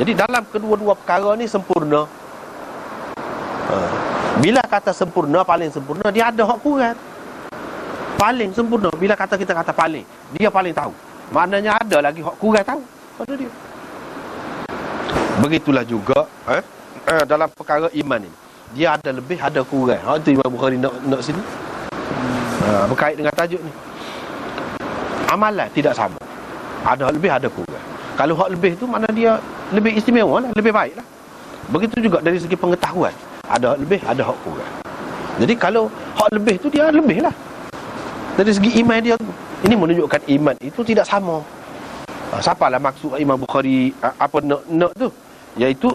Jadi dalam kedua-dua perkara ni sempurna. Bila kata sempurna, paling sempurna, dia ada hak kurang. Paling sempurna, bila kita kata paling, dia paling tahu. Maknanya ada lagi hak kurang tahu pada dia. Begitulah juga dalam perkara iman ini, dia ada lebih, ada kurang. Hak tu Imam Bukhari nak sini. Berkait dengan tajuk ni. Amalan tidak sama. Ada hak lebih, ada kurang. Kalau hak lebih tu makna dia lebih istimewa lah, lebih baik lah. Begitu juga dari segi pengetahuan, ada hak lebih, ada hak kurang. Jadi kalau hak lebih tu, dia lebih lah. Dari segi iman dia tu, ini menunjukkan iman itu tidak sama. Siapalah maksud Imam Bukhari apa nak tu, iaitu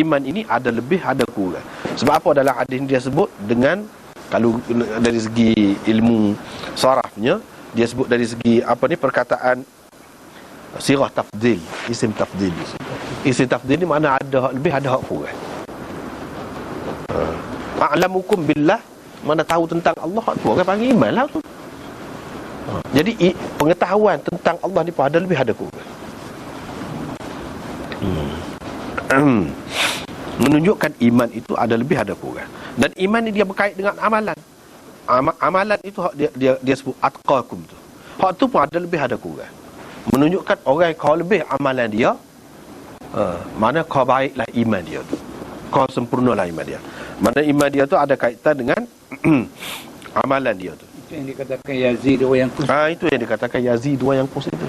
iman ini ada lebih, ada kurang. Sebab apa dalam hadis ni dia sebut dengan, kalau dari segi ilmu sarafnya, dia sebut dari segi apa ni, perkataan sirah tafdil, isim tafdil. Isim tafdil ni makna ada hak lebih, ada hak kurang. A'lamukum billah, mana tahu tentang Allah, tu orang panggil iman lah tu. Jadi pengetahuan tentang Allah ni pun ada lebih, ada kurang. Menunjukkan iman itu ada lebih, ada kurang. Dan iman ni dia berkait dengan amalan. Amalan itu hak dia sebut atqakum tu. Hak tu pun ada lebih, ada kurang. Menunjukkan orang yang kau lebih amalan dia, mana kau baiklah iman dia tu, kau sempurnalah iman dia. Mana iman dia tu ada kaitan dengan amalan dia tu. Itu yang dikatakan Yazid wa yang kus. Itu yang dikatakan Yazid wa yang kus itu.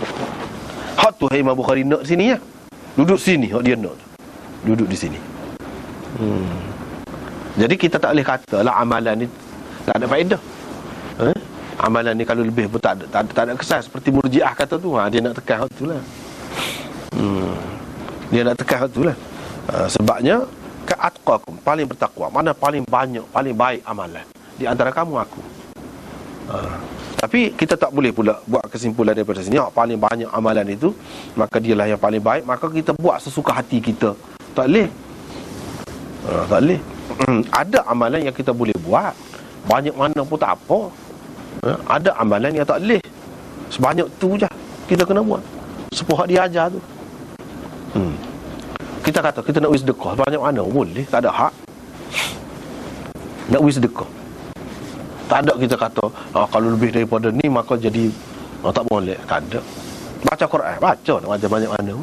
Hak tu Imam Bukhari nak sini ya. Duduk sini hak dia nak tu. Duduk di sini. Jadi kita tak boleh kata lah amalan ni tak ada faedah. Amalan ni kalau lebih pun tak ada kesan, seperti Murji'ah kata tu. Dia nak tekan hak tu lah. Dia nak tekan hak tu lah. Sebabnya ka'atqakum, paling bertakwa, mana paling banyak, paling baik amalan di antara kamu aku. Tapi kita tak boleh pula buat kesimpulan daripada sini paling banyak amalan itu maka dialah yang paling baik, maka kita buat sesuka hati kita. Tak boleh. Tak boleh. Ada amalan yang kita boleh buat, banyak mana pun tak apa. Ada amalan yang tak boleh, sebanyak tu je kita kena buat, sepuh dia ajar tu. Kita kata kita nak wis sedekah, banyak mana boleh, tak ada hak nak wis sedekah. Tak ada kita kata kalau lebih daripada ni maka jadi tak boleh. Tak ada. Baca Quran, baca nak baca banyak mana,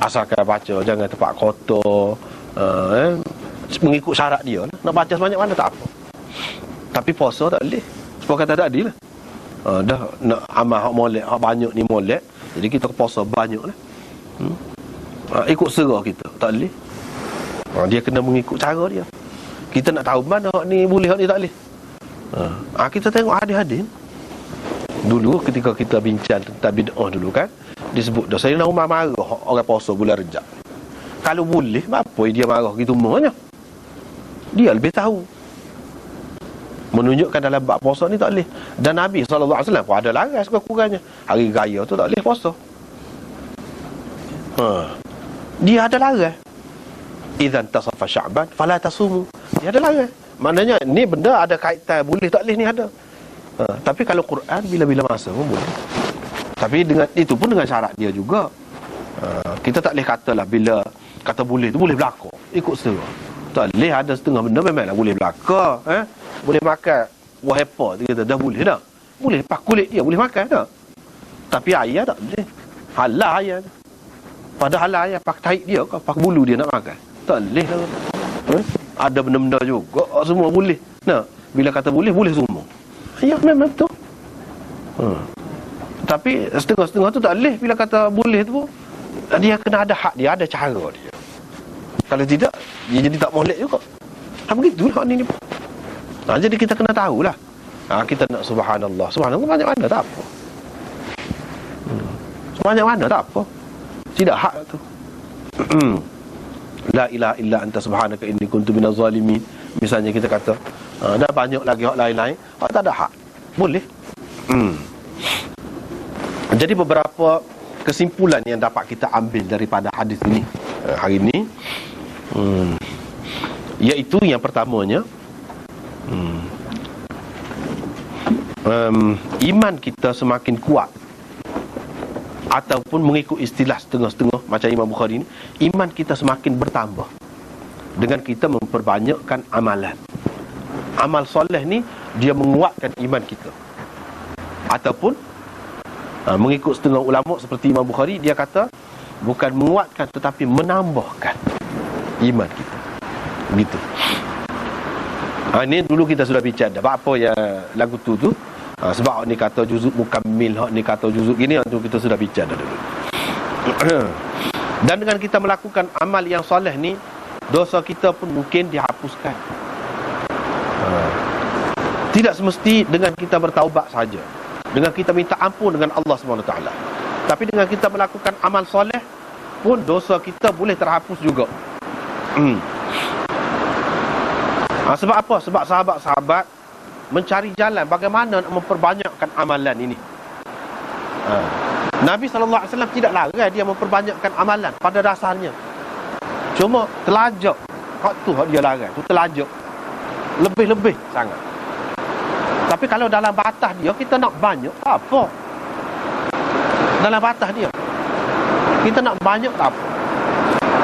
asalkan baca jangan tempat kotor, mengikut syarat dia lah. Nak baca sebanyak mana tak apa. Tapi puasa tak boleh, sebab kata tadi lah, dah nak amal hak molek, hak banyak ni molek, jadi kita puasa banyak lah. Ikut serah kita tak boleh. Dia kena mengikut cara dia. Kita nak tahu mana hak ni boleh, hak ni tak boleh. Kita tengok hadis-hadis dulu ketika kita bincang tentang bid'ah dulu kan, disebut dah Sayyidina Umar marah orang puasa bulan Rejab. Kalau boleh, apa dia marah gitu semuanya? Dia lebih tahu. Menunjukkan dalam bab puasa ni tak boleh. Dan Nabi SAW pun ada larang sekurang-kurangnya. Hari raya tu tak boleh puasa. Dia ada larang. Idzan tasafa Sya'ban fala tasumu. Dia ada larang. Maknanya ni benda ada kaitan, boleh tak boleh ni ada. Tapi kalau Quran bila-bila masa pun boleh. Tapi dengan itu pun dengan syarat dia juga. Kita tak boleh katalah bila kata boleh tu boleh belaka, ikut setengah. Tak boleh, ada setengah benda memanglah boleh belaka. Boleh makan buah apple tu kata dah boleh dah. Boleh pak kulit dia boleh makan dah. Tapi ayam tak boleh. Halal ayam. Padahal ayam pak tahi dia ke pak bulu dia nak makan. Tak boleh dah. Ada benda-benda juga semua boleh. Nah, bila kata boleh, boleh semua. Ya memang betul. Tapi setengah-setengah tu tak boleh. Bila kata boleh tu, dia kena ada hak dia, ada cara dia. Kalau tidak, dia jadi tak molek juga. Begitulah ni pun. Jadi kita kena tahulah. Kita nak subhanallah. Subhanallah banyak mana tak apa. Banyak mana tak apa. Tidak hak tu. La ilaha illa anta subhanaka inni kuntu minaz zalimin. Misalnya kita kata, dah banyak lagi hak lain-lain, hak tak ada hak. Boleh. Jadi beberapa kesimpulan yang dapat kita ambil daripada hadis ini hari ini, iaitu yang pertamanya, iman kita semakin kuat, ataupun mengikut istilah setengah-setengah macam Imam Bukhari ni, iman kita semakin bertambah dengan kita memperbanyakkan amalan. Amal soleh ni dia menguatkan iman kita. Ataupun mengikut setengah ulama seperti Imam Bukhari, dia kata bukan menguatkan tetapi menambahkan iman kita. Begitu. Ini dulu kita sudah bincang dah. Apa yang lagu tu sebab ni kata juzuk mukammil, hak ni kata juzuk gini, tu kita sudah bincang dah dulu. Dan dengan kita melakukan amal yang soleh ni, dosa kita pun mungkin dihapuskan. Tidak semesti dengan kita bertaubat saja, dengan kita minta ampun dengan Allah SWT. Tapi dengan kita melakukan amal soleh pun dosa kita boleh terhapus juga. Sebab apa? Sebab sahabat-sahabat mencari jalan bagaimana nak memperbanyakkan amalan ini. Nabi SAW tidak larang dia memperbanyakkan amalan pada dasarnya. Cuma telajak, hak tu hak dia larang, tu telajak lebih-lebih sangat. Tapi kalau dalam batas dia, kita nak banyak, tak apa. Dalam batas dia, kita nak banyak, tak apa.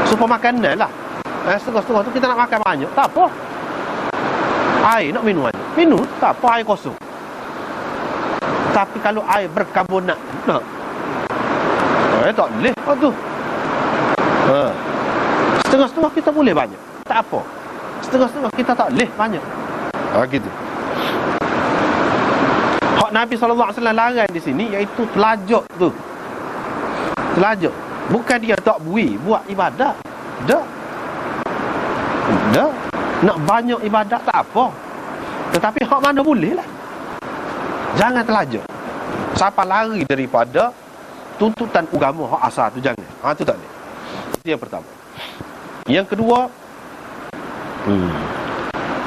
Supaya makanan lah. Setengah-setengah tu kita nak makan banyak, tak apa. Air nak minum aja, minum, tak apa, air kosong. Tapi kalau air berkarbonat, tak boleh. Tu setengah-setengah kita boleh banyak, tak apa. Setengah-setengah kita tak boleh banyak. Gitu. Hak Nabi SAW larang di sini, iaitu telajak tu. Telajak. Bukan dia tak buat ibadat. Dah. Nak banyak ibadat tak apa. Tetapi hak mana boleh lah. Jangan telajak. Siapa lari daripada tuntutan agama hak asal tu, jangan. Tu tak boleh. Itu yang pertama. Yang kedua,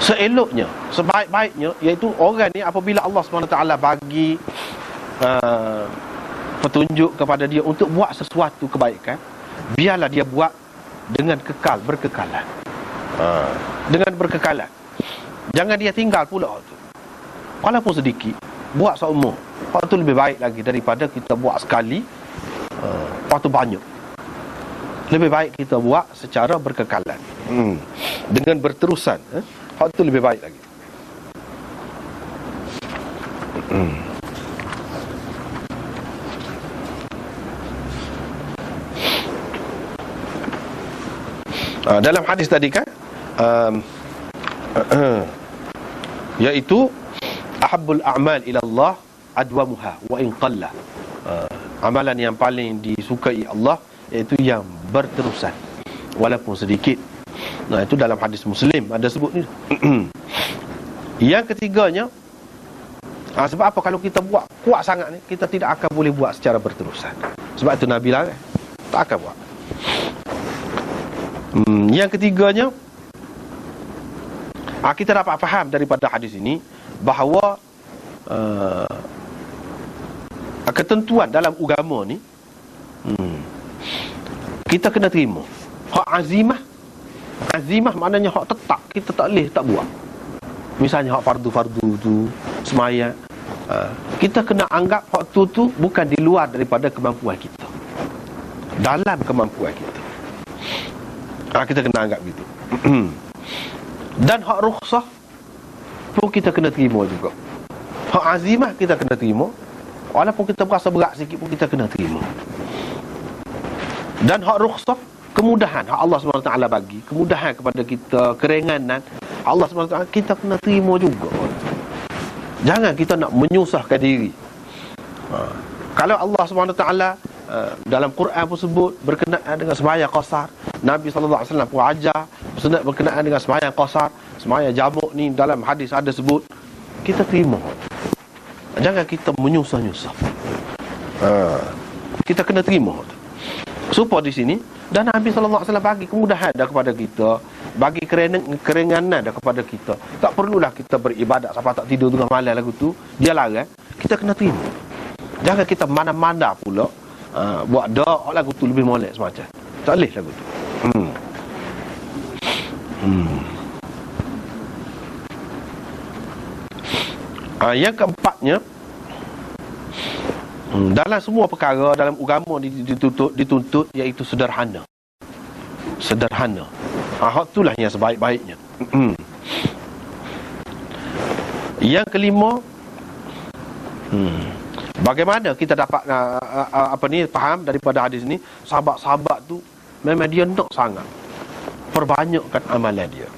seeloknya, sebaik-baiknya, iaitu orang ni apabila Allah SWT bagi petunjuk kepada dia untuk buat sesuatu kebaikan, biarlah dia buat dengan berkekalan. Dengan berkekalan. Jangan dia tinggal pula tu. Walaupun sedikit, buat seumur. Waktu lebih baik lagi daripada kita buat sekali, waktu banyak. Lebih baik kita buat secara berkekalan, dengan berterusan. Waktu lebih baik lagi. Dalam hadis tadi kan, iaitu ahabbul a'mal ila Allah adwamuha wa in qalla. Amalan yang paling disukai Allah iaitu yang berterusan walaupun sedikit. Itu dalam hadis Muslim ada sebut ni. Yang ketiganya, sebab apa? Kalau kita buat kuat sangat ni, kita tidak akan boleh buat secara berterusan. Sebab itu Nabi larang, tak akan buat. Yang ketiganya, kita dapat faham daripada hadis ini bahawa ketentuan dalam agama ni, kita kena terima. Hak azimah maknanya hak tetap, kita tak boleh tak buat. Misalnya hak fardu-fardu tu, semayang, kita kena anggap hak tu bukan di luar daripada kemampuan kita, dalam kemampuan kita. Kita kena anggap gitu. Dan hak rukhsah pun kita kena terima juga. Hak azimah kita kena terima. Walaupun kita berasa berat sikit pun kita kena terima. Dan hak rukhsah, kemudahan hak Allah SWT bagi, kemudahan kepada kita, keringanan Allah SWT, kita kena terima juga. Jangan kita nak menyusahkan diri. Kalau Allah SWT dalam Quran pun sebut berkenaan dengan sembahyang qasar, Nabi SAW pun ajar berkenaan dengan sembahyang qasar, sembahyang jamuk ni dalam hadis ada sebut, kita terima. Jangan kita menyusah-nyusah. Kita kena terima. Supaya di sini, dan Nabi SAW bagi kemudahan dah kepada kita, bagi keringanan dah kepada kita. Tak perlulah kita beribadat sampai tak tidur tengah malam lagu tu. Dia larang, kita kena terima. Jangan kita mana-mana pula buat doa lagu tu lebih molek semacam. Tak boleh lagu tu. Yang keempatnya, dalam semua perkara dalam agama dituntut iaitu sederhana. Sederhana. Hak itulah yang sebaik-baiknya. Yang kelima, bagaimana kita dapat faham daripada hadis ni, sahabat-sahabat tu memang dia nak sangat perbanyakkan amalan dia.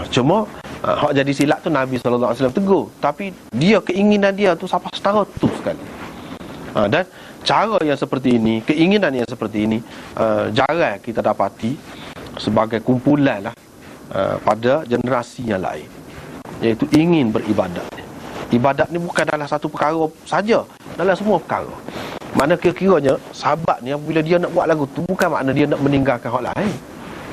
Cuma hak jadi silap tu Nabi SAW tegur, tapi dia keinginan dia tu sampai setara tu sekali. Dan cara yang seperti ini, keinginan yang seperti ini, jarang kita dapati sebagai kumpulan lah pada generasi yang lain, iaitu ingin beribadat. Ibadat ni bukan dalam satu perkara saja, dalam semua perkara. Mana kira-kiranya sahabat ni bila dia nak buat lagu tu, bukan makna dia nak meninggalkan hak lain.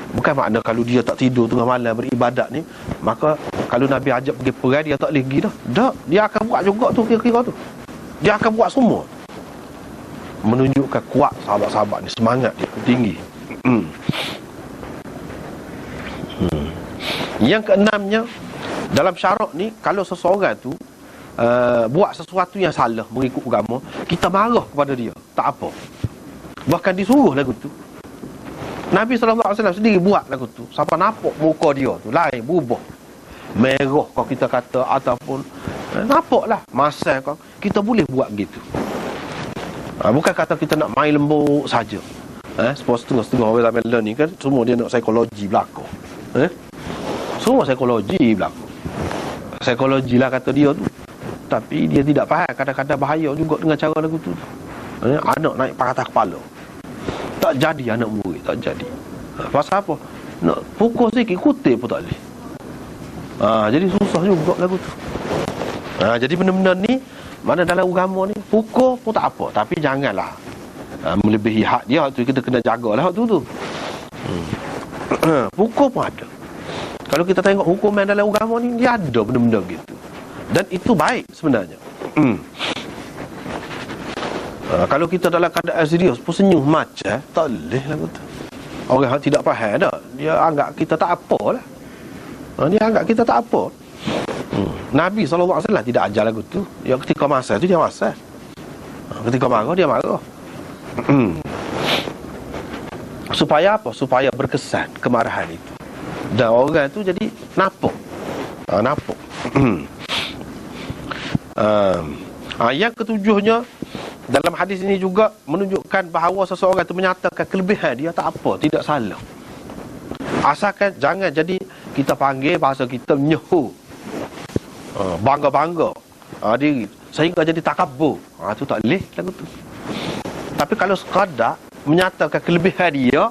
Bukan makna kalau dia tak tidur tengah malam beribadat ni, maka kalau Nabi ajak pergi perang dia tak boleh pergi dah. Tak, dia akan buat juga tu kira-kira tu. Dia akan buat semua. Menunjukkan kuat sahabat-sahabat ni, semangat dia tinggi. Yang keenamnya, dalam syarak ni, kalau seseorang tu buat sesuatu yang salah mengikut agama, kita marah kepada dia, tak apa, bahkan disuruh lagu tu. Nabi SAW sendiri buat lagu tu, siapa nampak muka dia tu lain, berubah, merah kau kita kata, ataupun nampaklah masa kau, kita boleh buat gitu. Bukan kata kita nak main lembut saja. Sebab setengah-setengah orang zaman learn ni kan, semua dia nak psikologi belakang. Semua psikologi belakang. Psikologi lah kata dia tu. Tapi dia tidak faham, kadang-kadang bahaya juga dengan cara lagu tu. Anak naik atas kepala, tak jadi anak murid, tak jadi. Pasal apa? Nak pukul sikit, kutip pun tak boleh. Jadi susah juga lagu tu. Jadi benda-benda ni, mana dalam agama ni, pukul pun tak apa, tapi janganlah melebihi hak dia. Hak tu kita kena jagalah hak tu. Pukul pun ada. Kalau kita tengok hukuman dalam agama ni, dia ada benda-benda gitu. Dan itu baik sebenarnya. Kalau kita dalam keadaan serius pun senyum macam, tak boleh lah betul. Orang yang tidak faham dah, dia anggap kita tak apa lah. Dia anggap kita tak apa. Nabi SAW tidak ajar lagu tu. Ya, ketika masa tu dia masa, ketika marah dia marah. Supaya apa? Supaya berkesan kemarahan itu, dan orang tu jadi nampak. Nampak. Yang ketujuhnya, dalam hadis ini juga menunjukkan bahawa seseorang itu menyatakan kelebihan dia, tak apa, tidak salah. Asalkan jangan jadi kita panggil bahasa kita menyehu, bangga-bangga diri sehingga jadi takabur. Itu tak boleh lagu tu. Tapi kalau sekadar menyatakan kelebihan dia,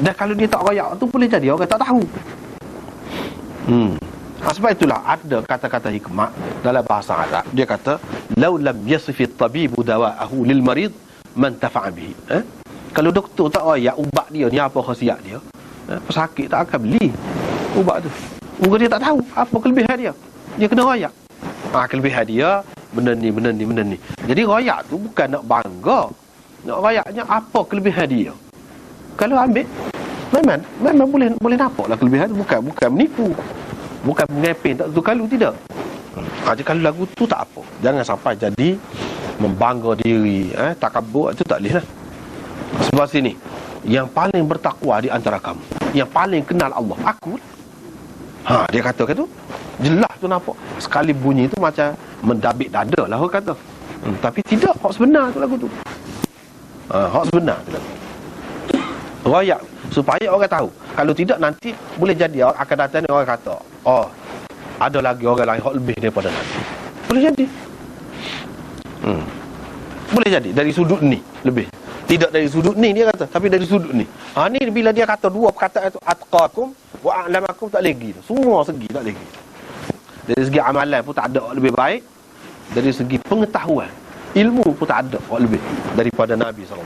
dan kalau dia tak royak tu, boleh jadi orang tak tahu. Sebab itulah ada kata-kata hikmah dalam bahasa Arab. Dia kata, "Lau lam yasfi at-tabibu dawa'ahu lil marid man tafa'a bihi." Kalau doktor tak royak ubat dia ni apa khasiat dia, pesakit tak akan beli ubat tu. Muka dia tak tahu apa kelebihan dia. Dia kena royak. Kelebihan dia benda ni. Jadi royak tu bukan nak bangga. Nak royaknya apa kelebihan dia. Kalau ambil, memang boleh nampaklah kelebihan tu, bukan menipu. Bukan mengepin tak tu kalau tidak. Jadi kalau lagu tu tak apa. Jangan sampai jadi membangga diri, takabur, itu tak boleh lah. Sebab sini yang paling bertakwa di antara kamu, yang paling kenal Allah, aku. Dia kata tu jelas tu nampak. Sekali bunyi tu macam mendabik dada lah orang kata. Tapi tidak, hak sebenar tu lagu tu. Hak sebenar tu lagu. Royak supaya orang tahu. Kalau tidak nanti boleh jadi akan datang orang kata, ada lagi orang lain hak lebih daripada Nabi. Boleh jadi. Boleh jadi dari sudut ni lebih. Tidak dari sudut ni dia kata, tapi dari sudut ni. Ni bila dia kata dua perkataan itu, atqakum wa a'lamakum, tak lagi. Semua segi tak lagi. Dari segi amalan pun tak ada orang lebih baik. Dari segi pengetahuan, ilmu pun tak ada orang lebih daripada Nabi SAW.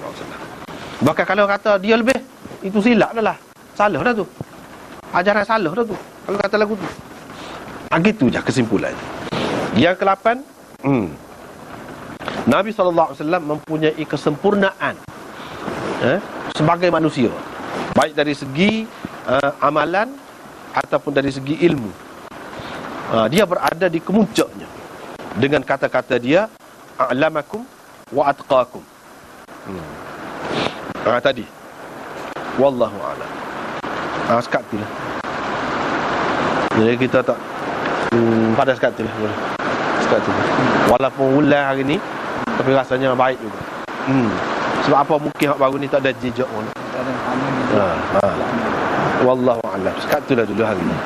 Bahkan kalau kata dia lebih, itu silap dah lah. Salah dah tu. Ajaran salah dah tu kalau kata lagu tu. Gitu je kesimpulan. Yang ke-8, Nabi SAW mempunyai kesempurnaan sebagai manusia, baik dari segi amalan ataupun dari segi ilmu. Dia berada di kemuncaknya dengan kata-kata dia, a'lamakum wa atqakum. Tadi wallahu a'lam. Sekat tu lah. Jadi kita tak pada sekat tu lah. Sekat tu lah. Walaupun ulang hari ni, tapi rasanya baik juga. Sebab apa mungkin hak baru ni tak ada jejak pun. Wallahu a'lam. Sekat tu lah dulu hari ni.